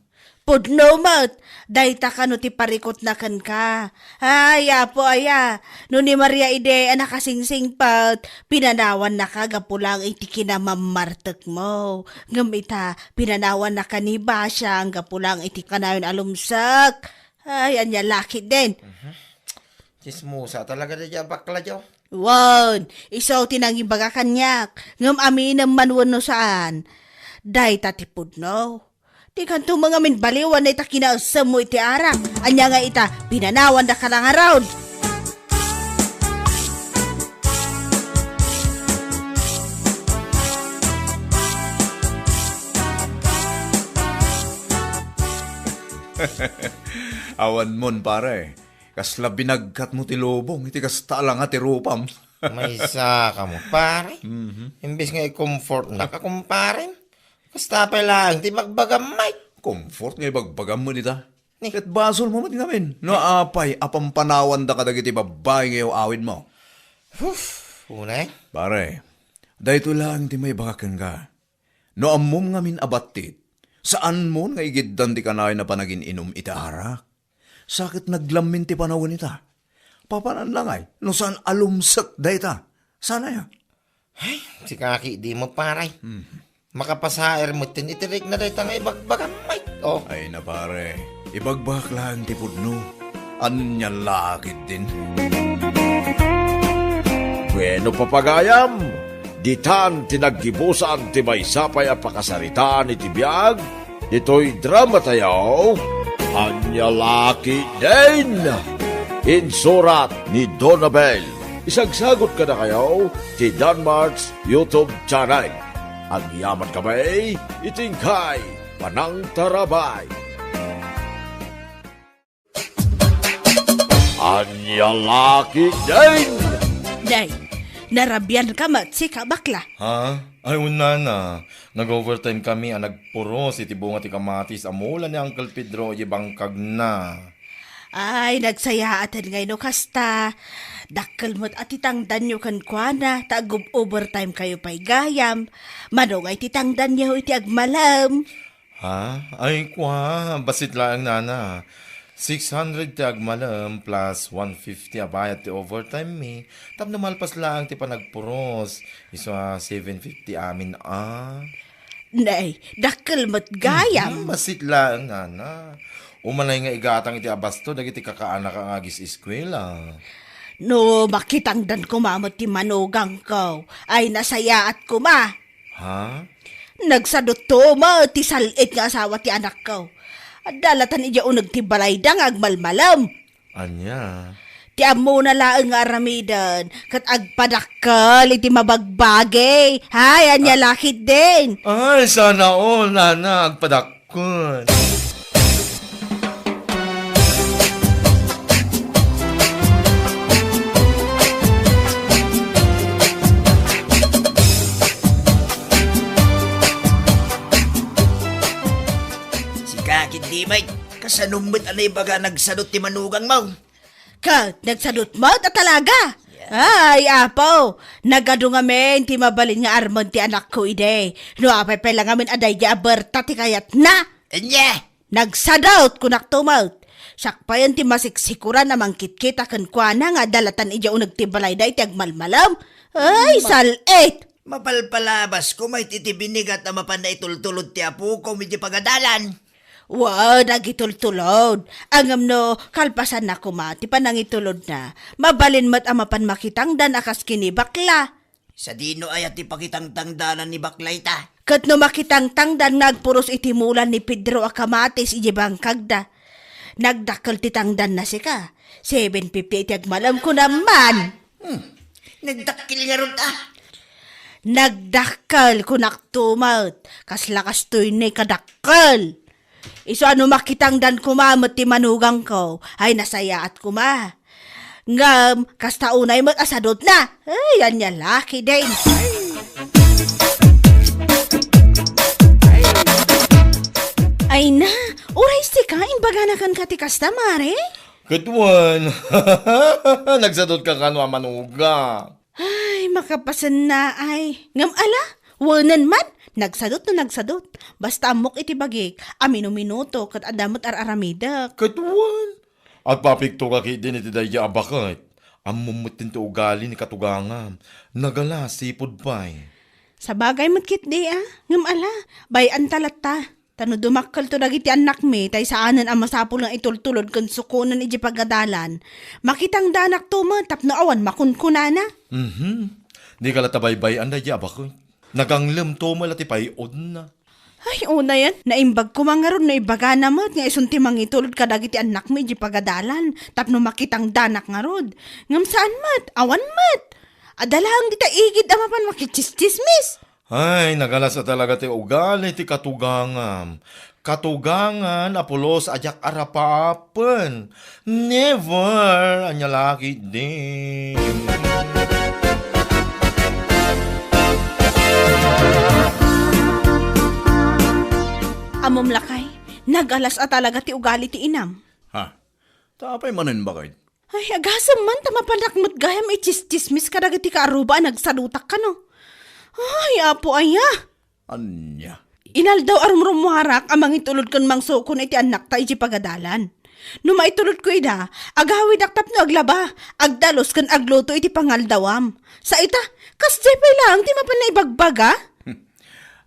Pudno mat, dayta ka no ti parikot na kan ka. Ay, apo aya, no ni Maria Ide, anak kasingsing pat, pinanawan na ka, gapulang iti kinamamartek mo. Ngamita, pinanawan na ka ni Basyang, gapulang iti kanayon alumsak. Ay, anya laki din. Chismusa talaga na dyan bakla dyan. Wan, isaw tinanging baga kanyak, ngam aminam manwan no saan. Dayta ti pudno. Di kanto mga minbaliwan na ita kinausam mo iti arak. Anya nga ita, pinanawan na ka lang around. Awan mon pare, kasla binagkat mo ti lobong, iti kasta lang at irupam. May isa ka mo, pare. Imbis nga i-comfort na ka, kumpare. Basta pa lang, di magbagamay. Comfort nga ibagbagam mo nita. Ni. Kat basol mo matinamin. No apay, apampanawan da kadagiti babae ngayon awid mo. Unay? Pare, dahito lang ti may bakakan ka. No amom nga min abatit, saan mo nga igiddan ti kanay na panagin inom itaarak? Sakit naglamin ti panawin ita. Papanan lang ay, no saan alumsak dayta. Sana ya? Ay, si kaki di mo paray. Makapasair mo tinitirik na dahil nga ibagbagamay. Oh, Ay na pare, ibagbak lang ti pudno. Anya lakit din. Bueno papagayam, ditan tinaggibusan ti maysapay a pakasaritaan iti biag, ito'y drama tayo, anya laki din. Insurat ni Donabel. Isagsagot ka na kayo ti Danmarks YouTube channel. Ang yaman kamay, itingkay, panang tarabay. Anya laki din. Day, narabyan ka mat si kabakla. Ha? Ay, una na. Nag-overtime kami, nagpuros, iti bunga ti kamatis, amulan ni Uncle Pedro, ibangkag na. Ay, nagsayaaten ngay no kasta. Dakkel mo't at itangdan nyo kan kwa tagub overtime kayo pa'y gayam. Manong ay titangdan nyo iti agmalam. Ha? Ay, kwa, basit lang nana. 600 ti agmalam plus 150 abayat ti overtime mi. Tap namalpas lang ti panagpuros. Iso 750 amin Nay, dakkel mo't gayam. Basit lang nana. Umanay nga igatang iti abasto, dagiti kakaanak ang agis eskwela. No, makitangdan ko mamot ti manugang ko. Ay nasaya at kuma. Ha? Nagsadot to mo ti salit nga asawa ti anak ko. At dalatan iya unag ti balaydang agmalmalam. Anya? Ti amo na laeng nga aramidan. Kat agpadakkel iti mabagbagay. Hay, anya lakit din. Ay, sana all, nana, agpadakon. si Tanumit anay baga nagsadot ti manugang mo. Kat, nagsadot mo ta talaga. Ay, apo, nagado nga men, ti mabalin nga armon ti anak ko ide. No, apay pala nga men aday di aberta ti kayat na. Anya! Nagsadot kunak tumaut. Siyak pa yan ti masiksikuran na mangkit-kita kan kwa na nga dalatan ija unag ti balay da iti agmalmalam. Ay, salit! Mapalpalabas ko may titibinigat na mapanay tultulod ti apo ko medyo pagadalan. Wow, nagitultulod. Angam no, kalpasan na kumati pa nangitulod na. Mabalin mo't amapan makitang dan akas kini bakla. Sa dino ay at ipakitang tangdanan ni Baklay ta. Kat no makitang tangdan nagpuros itimulan ni Pedro Akamatis ijibang kagda. Nagdakkel ti tangdan na si ka. 750 iti agmalam ko naman. Nagdakil nga ron ta. Nagdakkel kunak tumaut. Kaslakas to'y ni kadakkel. Iso ano makitang dan kumamot ti manugang ko, ay nasaya at kuma. Ngam, kasta unay mo't asadot na. Ay, yan niya laki din. Ay na, uray si ka, imbaga na kan kati kasta, mare? Katuan, nagsadot ka kano manuga. Ay, makapasan na ay. Ngam ala, wanan man. Nagsadot na nagsadot. Basta amok iti bagik, amino-minuto kat adamot ar-aramidak. Katuan. At papikto ka kit din iti daya abakit. Amumutin to ugali ni katugangam. Nagala sipod pa'y. Sa bagay matkit di ngam ala, bayan talata. Tano dumakkel to dagiti anak mi, tay saanan ang masapul ng itultulod kan sukunan iji pagadalan. Makitang danak to man, tapno awan makunkunana. Di ka latabaybay ang daya abakit. Naganglem to malati payod na. Ay, una yan. Naimbag ko mga ron, naibaga naman. Nga isunti mangitulod ka dagiti anak mo, iji pagadalan. Tapno makitang danak nga rod. Ngam saan mat? Awan mat. Adalahang di ta igid amapan makichistismis. Ay, nagala sa talaga ti ugali ti katugangam. Katugangan apulos ajak arapapen. Never anya laki din. Amom lakay, nagalas at talaga ti ugali ti inam. Ha? Tapay manin bakit? Ay, agasam man, tamapanakmot gayam ichistismis ka dagiti kaaruba nagsalutak ka no. Ay, apo aya. Anya? Inal daw arumrumuharak amang itulod kan mang sukon iti anak ta iti pagadalan. No maitulod ko ida, agawid aktap no aglaba, agdalos kan agluto iti pangaldawam. Sa ita, kas jepay lang, di mapan na ibagbaga?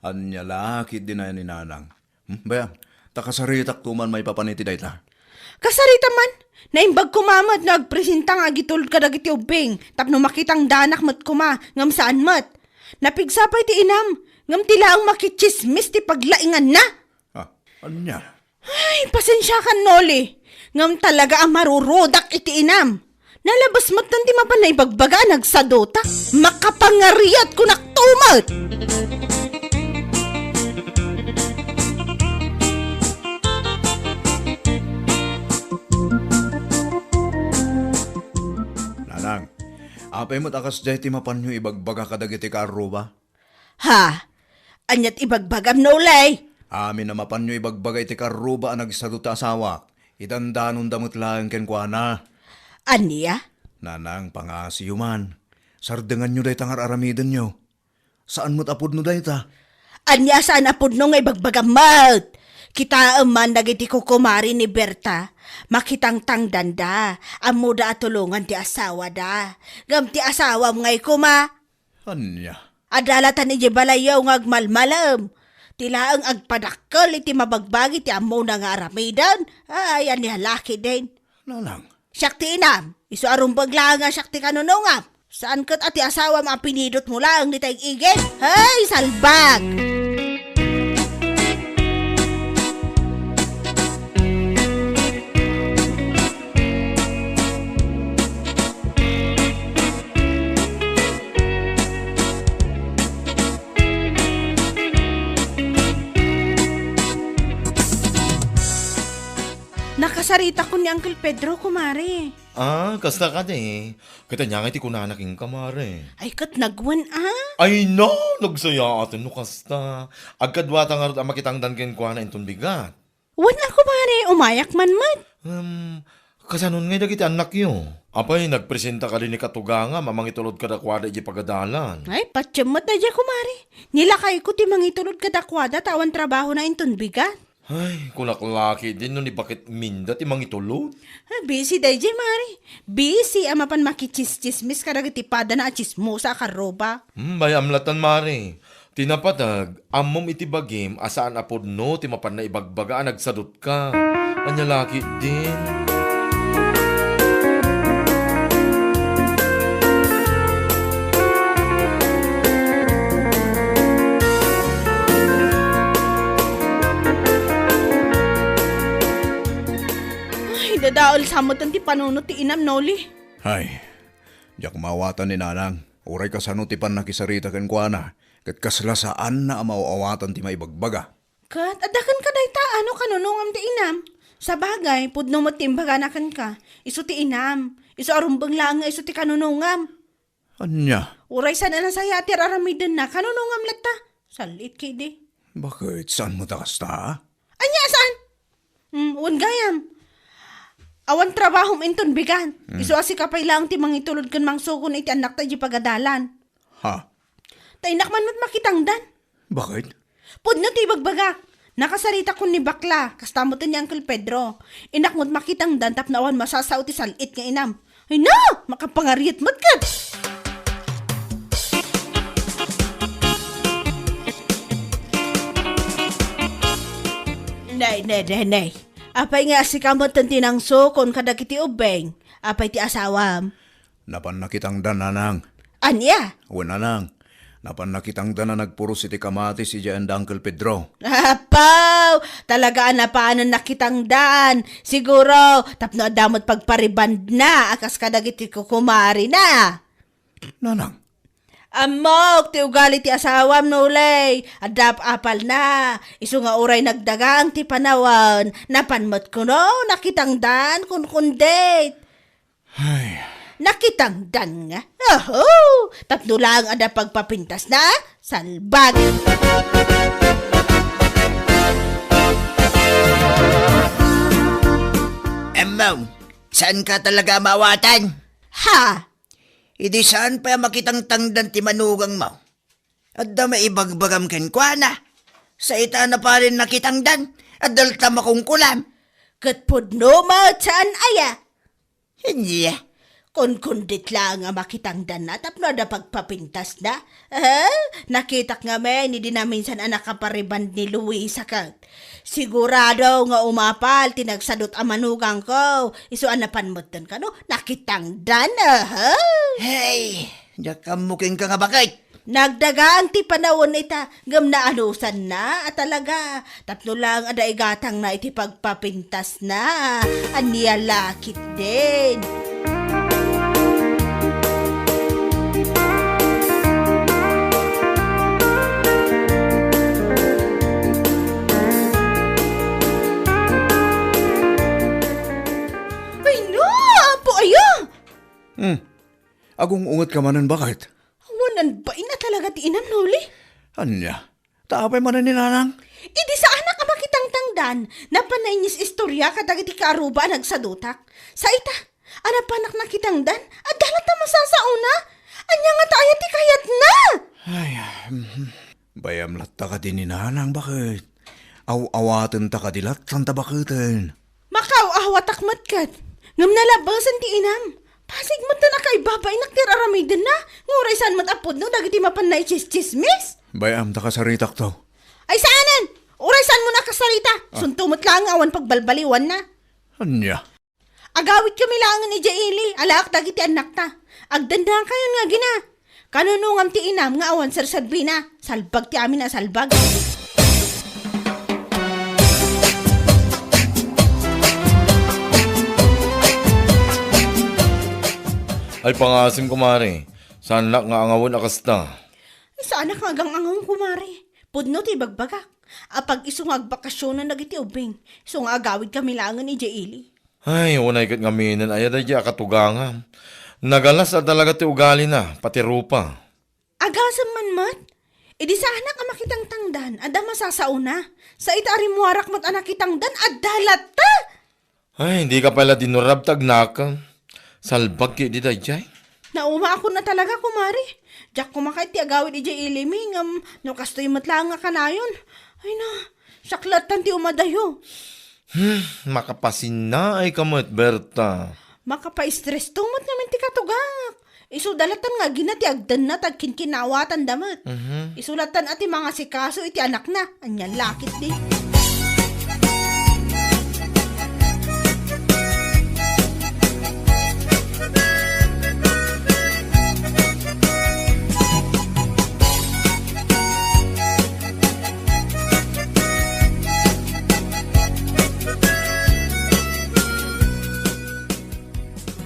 Anya laki din na yan ni Nanang. Bayan, takasaritak tuman may papaniti dayta. Kasarita man, naimbag kumamad na agpresintang agitulod ka dagiti ubing, tapno makitang danak mat kuma, ngam saan mat. Napigsapay ti inam, ngam tila ang makichismis ti paglaingan na. Ha? Anya? Ay, pasensya ka, Noli. Ngam talaga ang marurodak iti inam. Nalabas mat nanti mapanay bagbaga nagsadota. Makapangariat ko naktumat. Nanang, apay mo't akas jay ti mapanyo ibagbaga kadagiti kaaruba? Ha? Anyat ibagbagam, Nolay. Amin na mapanyo ibagbaga iti kaaruba ang nagsaduta asawak. Itandanon damot lang ken kwa na. Aniya? Nanang, pangasiyo man. Sardengan nyo day tangar aramiden nyo. Saan mo't apod no day ta? Anya saan apod nung ibagbagam mat? Kita man dagiti kukumari ni Berta. Makitang tangdanda. Amo da atulungan ti asawa da. Ngam ti asawa mo ngay kuma. Anya? Adalatan iti balayaw ng agmalmalam. Tila ang agpadakkel iti mabagbagi ti amo na nga aramidan. Ay, ani halaki din. Nanang? Syakti inam, iso arumbag lang nga syakti kanunungam. Saan kat ati asawa mapinidot mo lang ni tayong igit? Ay, salbag! Nakasarita ko ni Uncle Pedro, kumare. Ah, kasta ka de. Kita niya nga iti kunanaking kamare. Ay, kat nagwan Ay no, nagsaya atin no kasta. Agkadwata nga rin ang makitang danken kwa na intong bigat. Wan ako, Mari, umayak man mat. Kasanon nga dagiti anak yo. Apay, nagpresenta ka din ni Katuganga, mamangitulod ka dakwada iti pagadalan. Ay, patsyamot na dyan, kumari. Nilakay ko ti mangitulod kadakwada tawan trabaho na inton bigat. Ay, kunaklaki din no ni bakit minda ti mangitulod. Busy day dyan, Mari. Busy ama pan makichismismis karagiti pada na chismosa karoba. Bayamlatan mare. Tinapatag, amom iti bagim, asaan apod no, ti mapan na ibagbaga, nagsadot ka. Anyalaki din. Ay, dadaol samotan ti panunot ti inam, Noli. Ay, diyak mawatan ni nanang. Uray kasano ti pan nakisarita ken kuana. Kat kaslasaan na amawawatan ti maibagbaga. Kat, adakan ka day ta, ano kanunungam ti inam? Sa bagay, pudno mo timbaganakan ka. Isu ti inam. Isu arumbang lang nga isu ti kanunungam. Anya, Uray sana na saya ti aramiden na kanunungam lata. Salit kay di. bakit saan mo takas ta? Anya, saan? Uwan gayam. Awan trabaho inton bigan. Isu asikapay lang ti mangitulod kan mangsukon iti anak ta di pagadalan. Ha? Tainak man makitangdan. Bakit? Pudno ti bagbagak. Nakasarita ko ni bakla. Kastamutan ni Uncle Pedro. Inak mo't makitangdan tap na awan masasaw ti salit nga inam. Ay na! Makapangariat mo't kat! Nay. Apay nga si kamot ang tinangso kon kadagiti ubeng. Apay ti asawam. Napan nakitang nanang. Anya? Wala nang. Napan nakitang na nagpuros iti kamati si Jan Uncle Pedro. Apaw! Talagaan na paano nakitang daan. Siguro, tapno adamot pagpariband na, akas kadagiti kukumari na. Nanang, Amok, ti ugali ti asawam nulay. Adap apal na. Isu nga uray nagdagang ti panawan. Napanmot ko no, nakitang daan kun date. ay, Nakitang dan nga. Oho! Tatlo lang ada pagpapintas na. Salbag! Emang, saan ka talaga mawatan? Ha! Idi saan pa makitang tangdan ti manugang mo? At da maibagbagam ken kwa na. Sa ita na pa rin nakitangdan. At dalta makungkulam. Katpudno mo saan aya? Hindi. Kundit lang nga makitangdan na tapno da pagpapintas na. Nakitak nga men, hindi na minsan anak kapariband ni Luisa kat. Sigurado nga umapal, tinagsadot ang manugang ko. Isuan na panmutan ka no, nakitangdan Hey, diyak kamuking ka nga bakit? Nagdagaan ti panawon ita, gam na anusan na, at talaga, tatlo lang ada igatang na iti pagpapintas na, aniya lakit din. Ay no, po ayo! agong ungat ka manan bakit? Wanan ba ina talaga ti inam nuli? Anya, taapay manan ni nanang. Idi sa anak ang makitang tangdan, napanainis istorya kadagiti kaaruba nagsadutak. Sa ita, anak panak nakitangdan, at dalat na masasauna. Anya nga tayo ti kayat na! Ay, bayam latta ka din ni nanang bakit? Aw-awatan ta ka dilat, santa bakitin. Makaw ahawatak matkat. Ngam nalabasan ti inam. Pasig mo na kay babay naktiraramidan na. Nguray saan matapod no, dagiti mapan na chismis. Bayam ta ka saritak to. Ay saanan? Uray saan mo nakasarita? Suntumot lang awan pagbalbaliwan na. Anya, Agawit kami langan ni Jaili, alaak dagiti anak ta. Agdanda kayo nga gina. Kanunungam ti inam nga awan sarsadbi na. Salbag ti amin na salbag. Ay, pangasim kumare. Saan lak nga angawon akasta? Sa anak nga gang angong kumari. Pudno ti bagbagak. Apag iso nga agbakasyon na nagiti ubing. Iso nga agawid kami langan ni Jaili. Ay, unay kat ngaminan, ay aday katuganga. Nagalas at talaga ti ugali na, pati rupa. Agasam man mat. Idi sa anak ang makitang tangdan, ada masasauna. Sa itari mo harak mat anak kitangdan, adalat ta! Ay, hindi ka pala dinurab tagnaka. Salbag ki di dayjay. Nauma ako na talaga, kumari. Diyak kumakait ti agawid ijay iliming, no kastoy matlang nga kanayon. Ay na, saklatan ti umadayo. Makapasin na ay kamot, Berta. Makapa-stress tumot namin ti katugak. Isudalatan nga ginati agdan na tagkinkinawatan damat. Isulatan ati mga sikaso iti anak na. Anyan lakit di.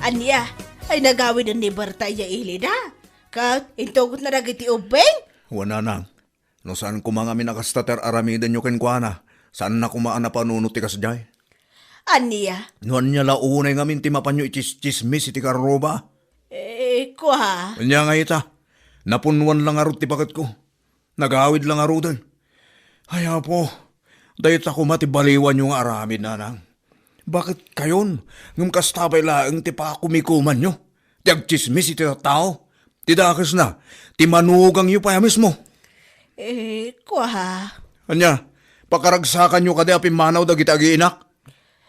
Anya, ay nagawid ang ni Berta iya ilida. Kat, intugot na nagiti ubeng. Wana nang. No saan ko mga minakastater aramidan nyo kenkwana? Saan na kumaan na panunot ti kasjay? Anya, Nuan niya launay ngamin ti mapanyo itis-chismis iti karoba. kwa. Kanya nga ita. Napunwan lang arot ti pakat ko. Nagawid lang arudan. Ay po, dahit ako matibaliwan yung aramid na nang. Bakit kayon? Ngum kastabay laang ti pakumikuman nyo. Ti agchismis iti tao. Ti dakas na. Ti manugang yu pa mismo. Kwa. Anya, pakaragsakan nyo kada apimanaw dagiti agiinak.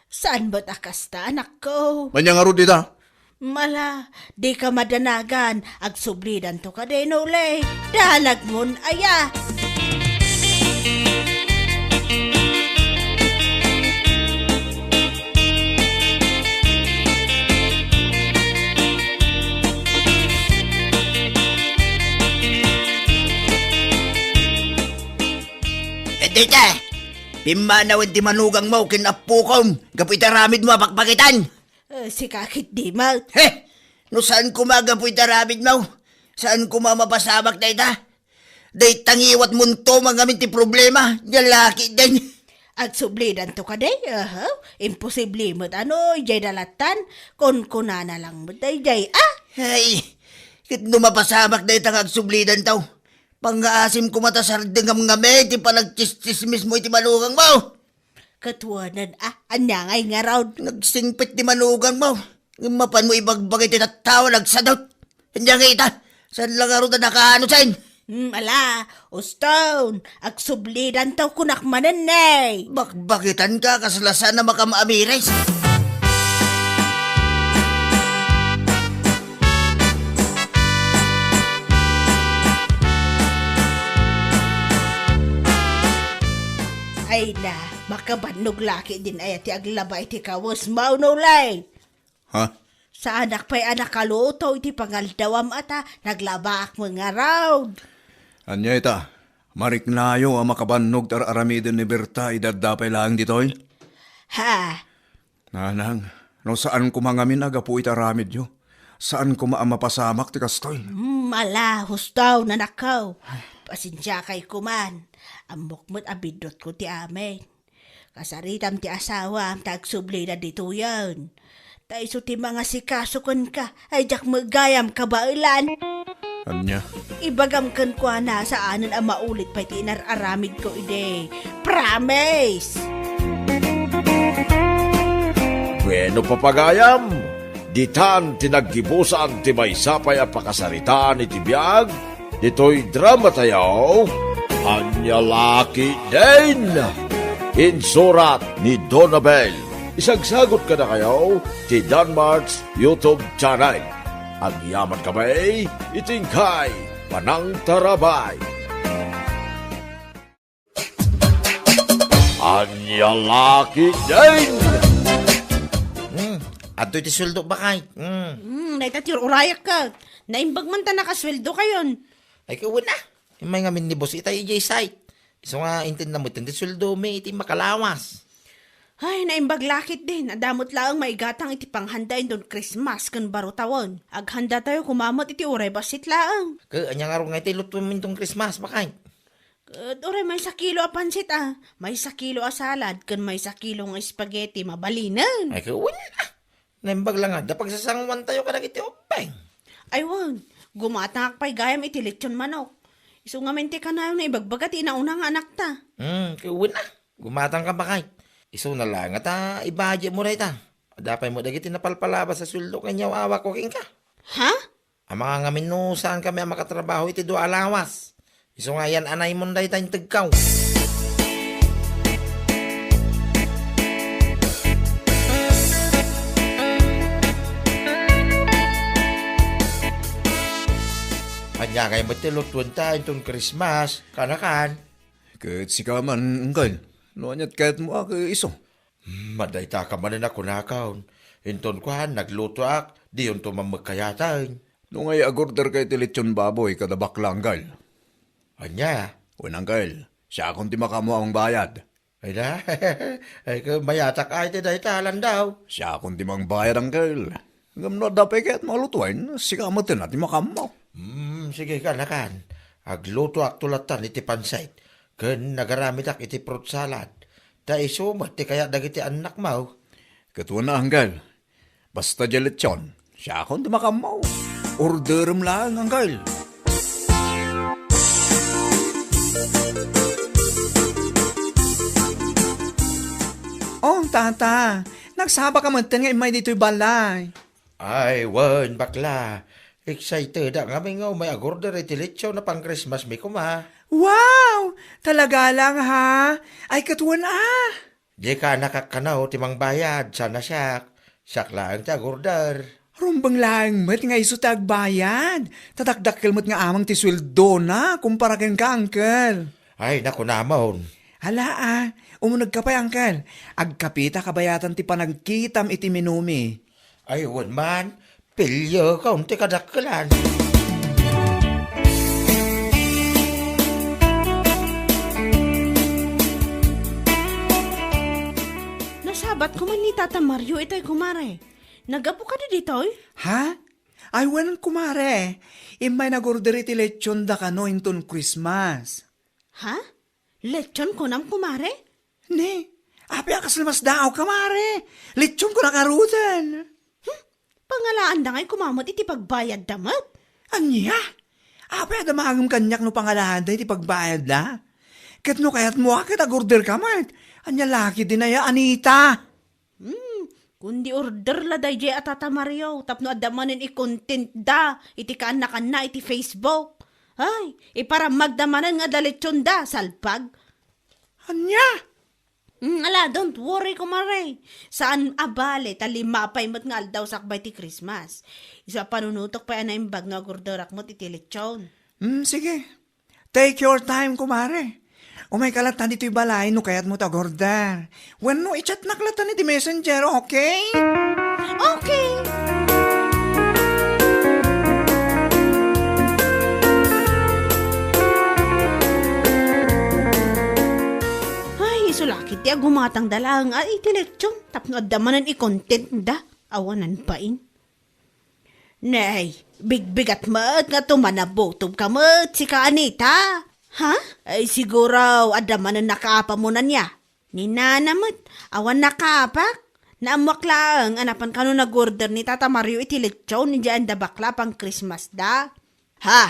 Saan ba't akasta, anak ko? Anya nga ro dita. Mala, di ka madanagan. Agsublidan to ka din uli. Dalag mon, aya. Dita, pimanawan ti manugang mo kinapukom, kapitaramid mo pakpakitan. Si kakit di ma. Heh, no saan kumagapoy taramid mo? Saan kumapasamak na ita? Day tangiwat munto mga ti problema, nalaki din. Agsublidan to ka day, imposible mo ano, jay dalatan, kunkunana lang mo day, Ay, kit numapasamak na itang agsublidan tao. Pang-aasim ko matasardengam ngame, ti panagchismis mo iti manugang mo. Katuanan, anyangay nga raw. Nagsingpit ti manugang mo. Mapan mo ibagbagay ti tattawa, nagsadot. Hindi nga ita, saan lang aro na nakaano sa'in? Ala, Stone, agsublidan taw kunakmanan nay. Bakbakitan ka, kaslasan na makamaamiris. Ay na, makabanog laki din ay ti aglaba iti kawas mao no lay. Ha? Sa anak pa'y anak kaluto iti pangaldawam ata, naglabak mga raw. Anya ita. Mariknayo ang makabanog tar aramiden ni Berta idadapay lang ditoy. Ha, Nanang, no saan ko mga minagapu itaramid yo? Saan ko maamapasamak ti kastoy? mala, hustaw na nakaw. Pasensya kay kuman. Ambok mo't abidot ko ti amin. Kasaritam ti asawa, tagsubli na dito yan. Taiso ti mga sikasukon ka, ay jak magayam ka ba ilan? Anya? Ibagam kan kwa na saanan ang maulit pa ti inararamid ko ide. Promise! Bueno papagayam, ditan tinaggibusan ti maysapay a pakasaritaan iti biag, dito'y drama tayo, Anya Laki din! Insurat ni Donabel. Isagsagot ka na kayo ti Danmarks YouTube channel. Ang yaman kamay, itingkay, panang tarabay. Anya Laki din! Ato iti sweldo ba kay? Naitatir urayak ka. Naimbag man ta nakasweldo kayon. Ay kawan na. May ngamin ni boss itay ijay site. So nga intin na mo iti sweldo may iti makalawas. Ay, naimbag lakit din. Adamot lang maigatang iti panghandain doon Christmas kan baro tawon. Aghanda tayo kumamot iti uray basit lang. Anya nga ro nga iti luto min tong Christmas ba kay? Uray, may 1 kilo a pansit May 1 kilo a salad kan may 1 kilo nga spaghetti mabalinan. Ay kawan na. Naimbag lang nga. Dapag sasangwan tayo ka na kiti openg. Ay wag, gumatang pa'y gayam iti lechon manok. Iso nga mente ka na yung ibagbagat inauna nga anak ta. Kawin na. Gumatang ka ba kahit? Iso na lang at ibadya mo rin ta. Dapay mo dagiti napalpalabas sa sweldo kanyaw awa ko king ka. Ha? Ang mga ngamin no, saan kami ang makatrabaho iti do alawas. Iso nga yan anay mo day tayong tagkaw. Kanya kayo matilot tunta itong Christmas, kanakan. Kahit si kaman, Uncle. Noanyat kahit mo ako iso. Maday ta ka man na kunakaon. Inton ko nagluto ak, di yun tumamagkayatan. Nung ay agorder kay tilitsyon baboy kada bakla, Uncle. Anya, Unang Uncle, siya akong di makamo ang bayad. ay na, ay ka mayatak ay ti day talan daw. Siya akong di mang bayad, Uncle. Ngamno dapay kahit malutuin, siya amatin natin makamo. Sige kanakan. Agluto ak tulatan iti pansait. Ken nagaramit ak iti fruit salad. Da iso mati kaya dagiti anak mo. Katuwa na, Uncle. Basta dilitsyon, siya akong di makamo. Orderum lang, Uncle. Oh, tata. Nagsaba ka man nga imay dito'y balay. Ay, wan bakla. Excited ang kami nga may agorder iti lechon na pang Christmas mi kuma. Wow! Talaga lang ha? Ay, katuwan Di ka nakakanaw timang bayad, sana siyak. Siyak lang ti agorder. Rumbang lang met nga iso tagbayad. Tatakdakkel met nga amang ti sweldo na kumpara ken ka, Uncle. Ay, naku namon. Hala umunag ka pa, Uncle. Agkapita kabayatan ti panagkitam iti minumi. Ay, wan man. Pilyo kaunti kadakkelan. Nasabat ko man ni Tata Mario itay kumare. Nagapo ka na dito eh? Ha? Ay, wanan kumare. Imay nagorder iti lechon da kano inton Christmas. Ha? Lechon ko nam kumare? Ne, api akas lamas daaw kamare. Lechon ko nakarutan. Pangalaan da nga'y kumamot iti pagbayad damat. Anya? Api adamagam kanyak no pangalahan da iti pagbayad da. Ket no kayat mo akit agorder kamat. Anya laki din na ya, Anita. Kundi order la day jay at Tata Mario. Tapno adamanin i-content da. Iti kaanak na iti Facebook. Ay, para magdamanan nga dalitsyon da. Salpag. Anya? Ala, don't worry kumare. Saan abale, talimapay mo't nga aldaw sakbay ti Christmas. Isa panunutok pa yan na imbag na agorderak mo't iti lechon. Sige. Take your time, kumare. Umay kalatan dito'y balay, no kayat mo tagorder. When no, i-chat naklatan iti messenger, okay? Okay. Ay, isulakit ti agumatang dalang at iti lechon. Tapno adamanan i-content da. Awanan pain. Nay, bigbigat mat nga tumanabotob ka mat si ka Anita. Ha? Ay siguro adamanan nakaapa mo na niya. Ni Nana mat, awan nakaapak. Naamwak lang, anapan kano nag-order ni Tata Mario iti lechon ni dyan da bakla pang Christmas da. Ha?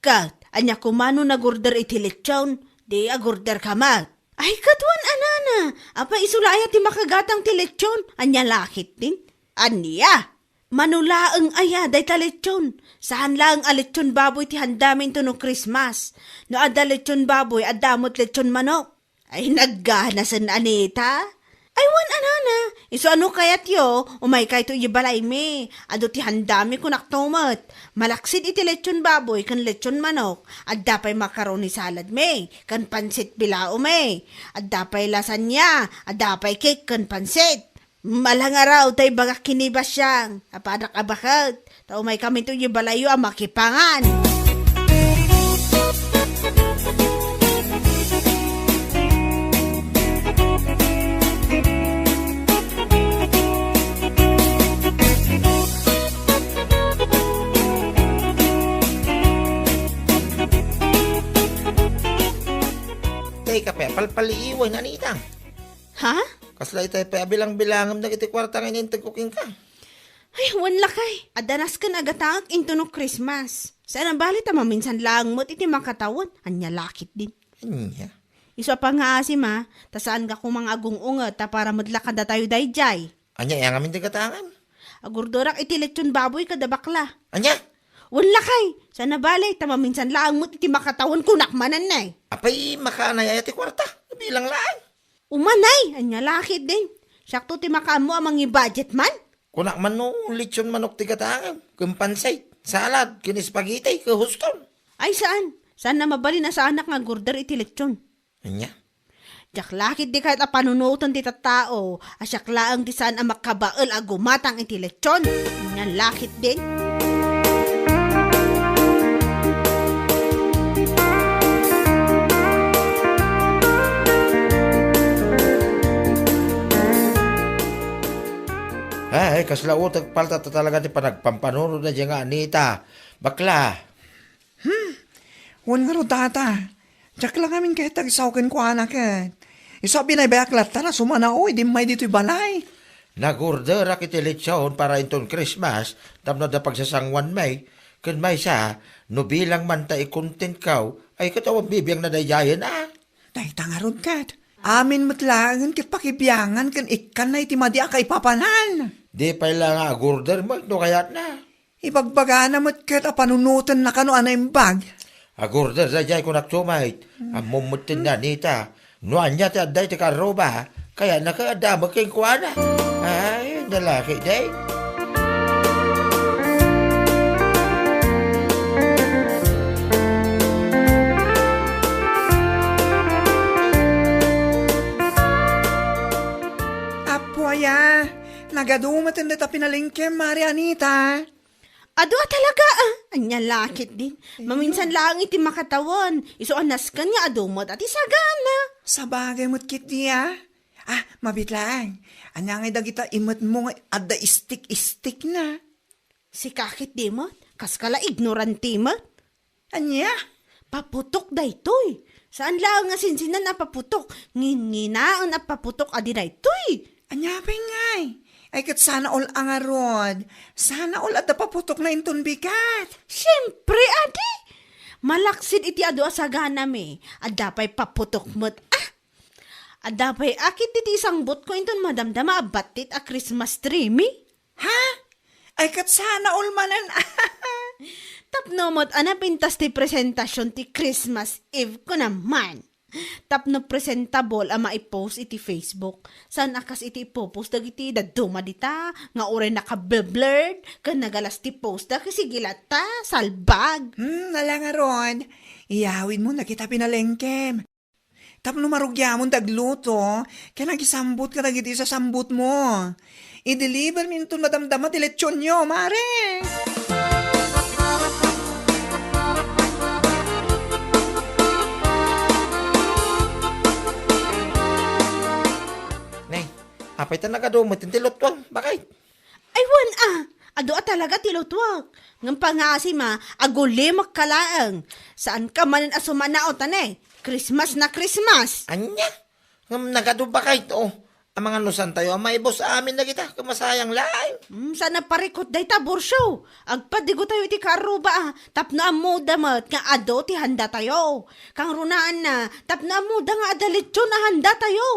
Kat, anya kumano nag-order iti lechon, di agorder ka mat. Ay katuan anana, apa isulaya ti makagatang ti lechon, anya lakit din. Anya? Manulaang aya day ta lechon. Saan lang a lechon baboy ti handamin to no Christmas. No ada lechon baboy, adamot lechon manok. Ay nagganasan Anita. Ay wan anana, iso ano kayat yo, umay kay to ibalay me. Ado ti handami ko naktomat. Malaksid iti lechon baboy kan lechon manok. Adda pay macaroni salad me, kan pansit bilao me. Adda pay lasagna, adda pay cake kan pansit. Malang araw tay bagak kinibas siyang. Apanak abakat. Tao may kami to yung balayo ang makipangan. Tay kape, palpaliiwan Anita. Ha? Kasla itay pa bilang-bilangam na iti kwarta ngayon tagkuking ka. Ay, wan lakay. Adanas ka nagatangak into no Christmas. Saan ang balit minsan lang mo't iti makatawan. Anya lakit din. Anya. Iso pa nga asim ha, tasaan ka kung mga agungungat ta para madlakan da tayo dayjay. Anya, yang amin tigatangan. Agurdorak iti lechon baboy kada bakla. Anya, Wala kay, sana balay, minsan lang mo't iti makatawan kunakmanan na eh. apay makaanay ti kwarta. Bilang lang. Umanay, anya lakit din. Sakto ti makamo amang i-budget man. Kunak man no, lechon manok tigatangan. Kumpansay, salad, kinispagitay, kuhuston. Ay saan? Saan na mabali na sa anak nga gurder iti lechon? Anya. Jak lakit di kahit panunutan ti tattao, asyak laang di saan ang makabaal agumatang iti lechon. Anya lakit din. Ay, kaslautag palta talaga ti panagpampanunod na dyan nga, Anita. Bakla. Wan nga ro tata. Diyak lang amin kahit tagisawkin ko anak eh. Isabi na ibaklat ta na sumanaoy, di may dito'y balay. Nag-order ak iti lechon para inton Christmas, tapno da pagsasangwan may. Kun may sa, no bilang man ta i-content kaw, ay katawang bibiyang na dayayan ah. Day tangarod kat. Amin matlangan kit pakibiyangan kan ikan na iti madi akay papanan. Di pa lang nga order mo, no kayat na. Ibagbaga na mat kat panunutan na kano anay bag. Agorder sa jay ko naksumait, amumutin na nita. Nuan niya ti aday ti karoba, kaya nakaadama kay kuwana. Ay, dalaki day. Apoya, nagadumatin na ta pinalingke, Mari Anita. Ado talaga anya lakit din. Maminsan lang iti makatawan. Iso anas ka niya adumot at isagana. Sa bagay mo't kit niya. Mabit lang. Anya nga dagita imot mo nga adda istik-istik na. Si kakit di mo, kaskala ignorante mo. Anya? Paputok daytoy. Saan lang nga sinsinan na paputok? Nginginaan na paputok adi daytoy. Anya pa ngay. Ay kat sana all angarod. Sana all at napaputok na inton bigat. Siyempre adi. Malaksid iti ado asagana me. Adapay paputok mo't adapay akit iti isang bot ko inton madamdama abatit a Christmas tree mi. Ha? Ay kat sana all manan. Tapno mo't pintas ti presentasyon ti Christmas Eve ko naman. Tapno presentable ang maipost iti Facebook. Saan akas iti ipopost dagiti daduma dita nga oray naka-blurred kan nagalas ti post da kasi gilata salbag. Nalangaron. Iyawin mo na kita pinalengkem. Tapno marugyamon dagluto. Kaya nagisambut ka dagiti sa sambut mo. I-deliver minton madamdama ti lechon nyo, mare. Apay ta nagadumot, yung tilotwang, bakit? Ay wan ado talaga tilotwag. Ngam pangasim agulimak kalaang. Saan ka manin asumanaot Christmas na Christmas. Anya? Ngam nagado bakit, oh. Ang mga nusan tayo, ang maibos sa amin na kita, kamasayang laing. Sana parikot day tabor show. Agpadigo tayo iti karuba tapna mo damat nga ado ti handa tayo. Kang runaan na tapna mo da nga adalitso na handa tayo.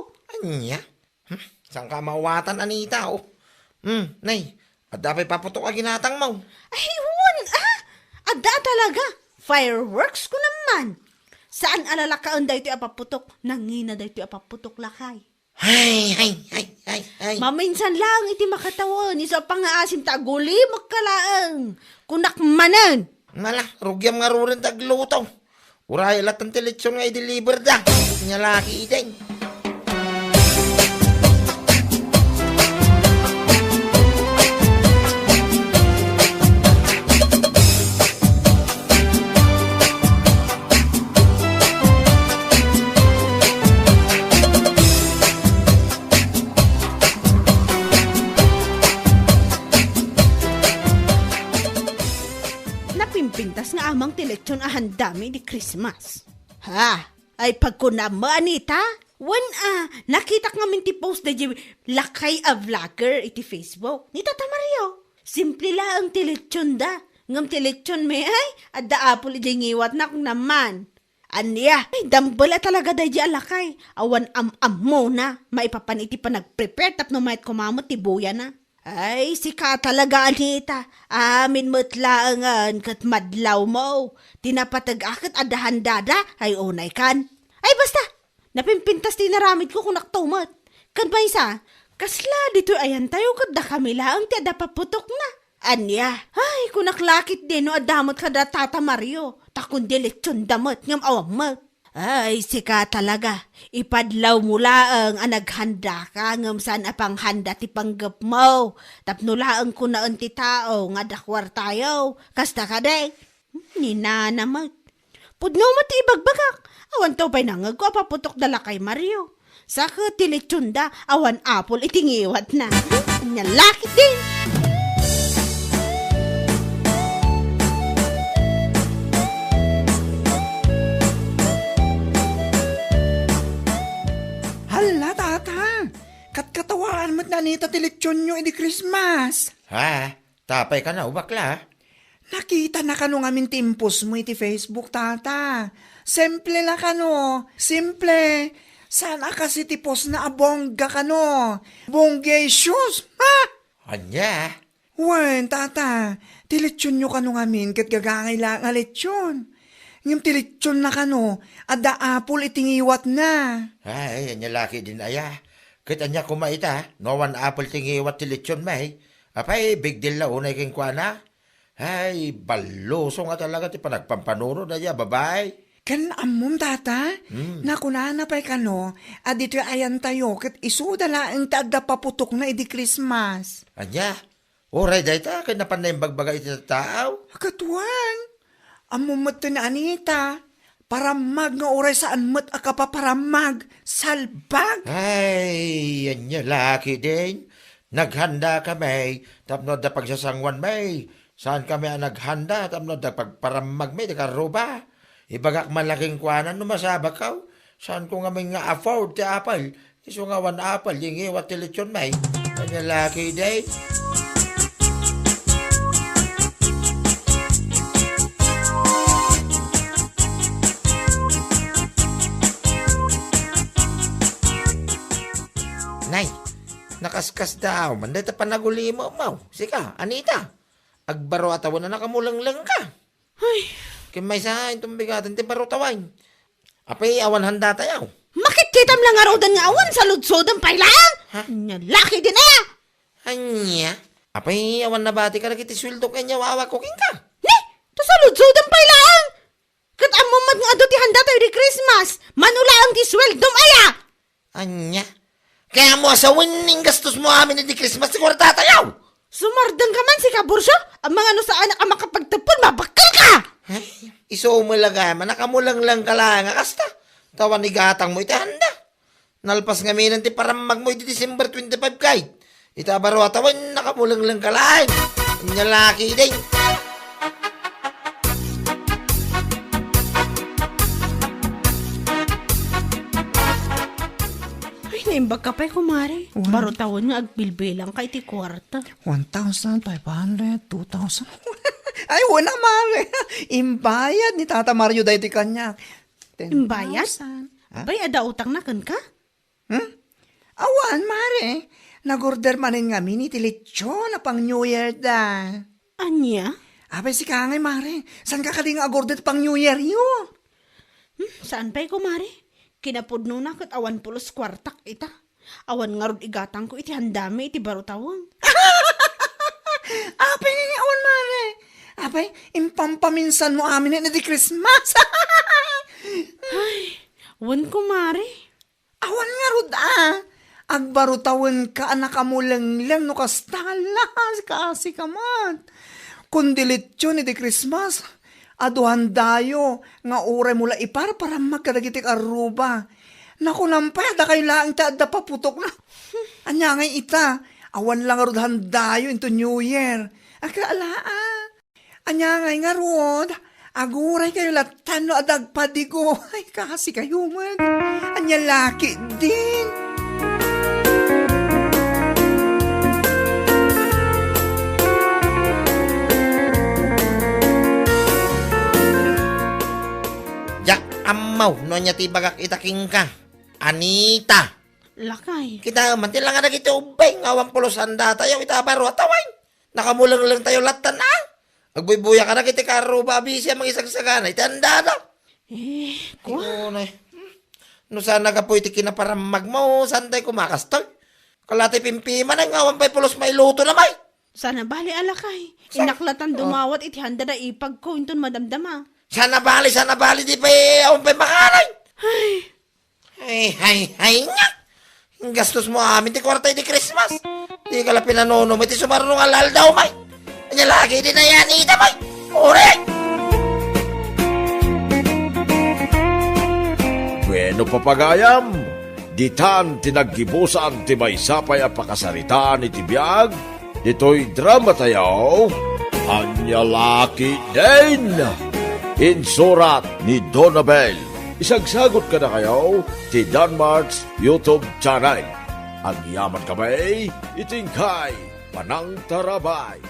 Anya? Saan ka mawatan, Anita, oh? Nay, adapay paputok a ginatang mo. Ay, wan ada talaga. Fireworks ko naman. Saan alalakaan da ito apaputok? Nangina da ito apaputok lakay. Ay. Maminsan lang iti makatawan. Isa pa nga asim taguli magkalaang. Kunakmanan. Mala, rugyam nga rurin taglutaw. Uray, lahat ng teletsyon nga i-deliver da. Nyalaki iteng. Napimpintas nga amang tiletsyon ahandami di Christmas. Ay pagkunam mo, Anita? Nakita nga minti post na di lakay a vlogger iti Facebook. Ni Tata Mario. Simple lang ang tiletsyon da. Ngam ti lechon me ay, adda apol iti ngiwat na kung naman. Anya, ay dambala talaga dahi di alakay. Awan am mo na, maipapaniti pa nag-prepare tapno mayat kumamot ti buya na. Ay, sika talaga anita. Amin matlaangan kat madlaw mo. Tinapatag-akit adahan dada, ay unay kan. Ay basta, napimpintas tinaramid ko kung naktumot. Kan ba isa, kasla dito ayan tayo kat da kami laang ti ada paputok na. Anya, ay kung naklakit din no adamot ka da tata Mario. Takun di lechon damot ngam awam mo. Ay, sika talaga. Ipadlaw mo laang naghanda ka ngam saan apang handa ti panggap mo. Tapno laang ko na ti tao nga dakwar tayo. Kasta ka day. Ninana mo. Pudno mo ti ibagbagak. Awan to pa'y nangag ko paputok dala kay Mario. Saka ti lechon da awan apol itingiwat na. Nyalakit din. Hala, tata. Katkatawaan mo't nanita tilitsyon nyo edi Christmas. Ha? Tapay ka na, bakla. Nakita na kano ngamin timpos mo iti Facebook, tata. Simple la kano. Simple. Sana kasi tipos na abongga kano. Bonggay shoes. Ha? Anya? Wen, tata. Tilitsyon nyo kano ngamin kat gagangay lang nga litsyon. Ngam tilitsyon na kano. Ada apol itingiwat na. Ay, anya laki din aya. Kita anya kumaita, no one apple tingiwat tilitsyon may. Apay, big deal na unay king na. Ay, baloso nga talaga ti panagpampanuro na ya, babay. Kan amom, tata. Nakunana pa'y kano. Adito ayan tayo kat isudala ang taagda paputok na idi Christmas. Anya? Oray day ta, kaya napanay bagbaga iti tao. Katuan. Amom mat na Anita. Paramag nga oray saan mat akapaparamag. Salbag. Ay, anya laki din. Naghanda kami, tapno da pagsasangwan may. Saan kami ang naghanda, tapno da pagparamag may, da karuba. Ibagak malaking kuanan, numasabak ka. Saan ko nga may nga afford ti apal. Iso nga one apal, yung iwat ti lechon may. Anya laki din. Nay, nakaskas daw. Manday ta panaguli mo, mau. Sika, Anita. Agbaro atawa na nakamulang-lang ka. Ay, Kimay sa itong bigatan ti baro tawan. Apay, awan handa tayaw. makikitam lang araw dan nga awan sa ludsodan pa'y lang. Nyalaki din aya. Anya? Apay, awan na bati ka nakiti sweldo kanya wawa cooking ka. Ni, to sa ludsodan pa'y lang. Kat amumat nga ado ti handa tayo di Christmas. Manula ang ti sweldom aya. Anya? Kaya mo sa winning gastos mo amin di Christmas siguro tatayaw. Sumardang ka man si Kabursyo. Ang mga ano sa anak ang makapagtapon, mabakal ka. Ay, iso mo laga, manakamulang lang ka lang, kasta. Tawan ni gatang mo iti handa. Nalpas nga minan ti paramag mo iti December 25 kahit. Itabaro atawan, nakamulang lang ka lang. Nyalaki din. Ay, naimbag ka pa'y kumari. Baro tawon nga agbilbilang kay ti kwarta. 1,500, 2,000. Ay, wala mare. Imbayad ni Tata Mario dahi ti kanya. Imbayad? Bay, ada utang na kan ka? Awan, mare. Nag-order manin nga mini ti lechon na pang New Year da. Anya? Abay si Kangay, mare. San ka kading agorder pang New Year yun? Saan pa'y kumari? Kinapudno na kat awan pulos kwartak ita. Awan nga rod igatang ko iti handami iti baro tawon. Abay nini awan, mare. Abay, impampaminsan mo amin na di Christmas. Wan kumari. Awan nga rod Agbarutawan ka anak lang no kastala. Kasi ka man. Kundilit yun iti Christmas. Aduhan dayo nga uray mula ipar para magkadagitik aruba. Naku nampay, da kayo lang da paputok na. Anya ngay ita, awan lang rod handayo into New Year. Akaalaa. Anya ngay nga rod, aguray kayo latan no adagpadigo. Ay kasi kayo man. Anya laki din. amaw, no niya ti bagak itaking ka. Anita. Lakay. Kita man, tila nga nagiti ubay, ngawang pulusan data, yung itabaro at taway. Nakamulang lang tayo latan na. Agbuy-buya ka na kiti karo, babi siya mga isang sagana, itanda na. Kwa. No sana ka po iti kinaparamag mo, saan tayo kumakastoy? Kalati pimpiman ang ngawang pa'y pulos may luto na may. Sana bali alakay. Inaklatan dumawat iti handa na ipag ko inton madamdama. Sana bali, di pa'y awang pa'y makanay. Ay, nga. Ang gastos mo amin, ti kwarta di Christmas. Di ka lang pinanono, may ti sumarunong alal daw, may. Kanya lagi din na yan, ita, may. Uray! Bueno papagayam, ditan tinaggibusan ti maysapay a pakasaritaan iti biag, dito'y drama tayaw, Anyalaki din! Insurat ni Donabel. Isagsagot ka na kayo ti Danmarks YouTube channel. Ang yaman kamay, itingkay, panang tarabay.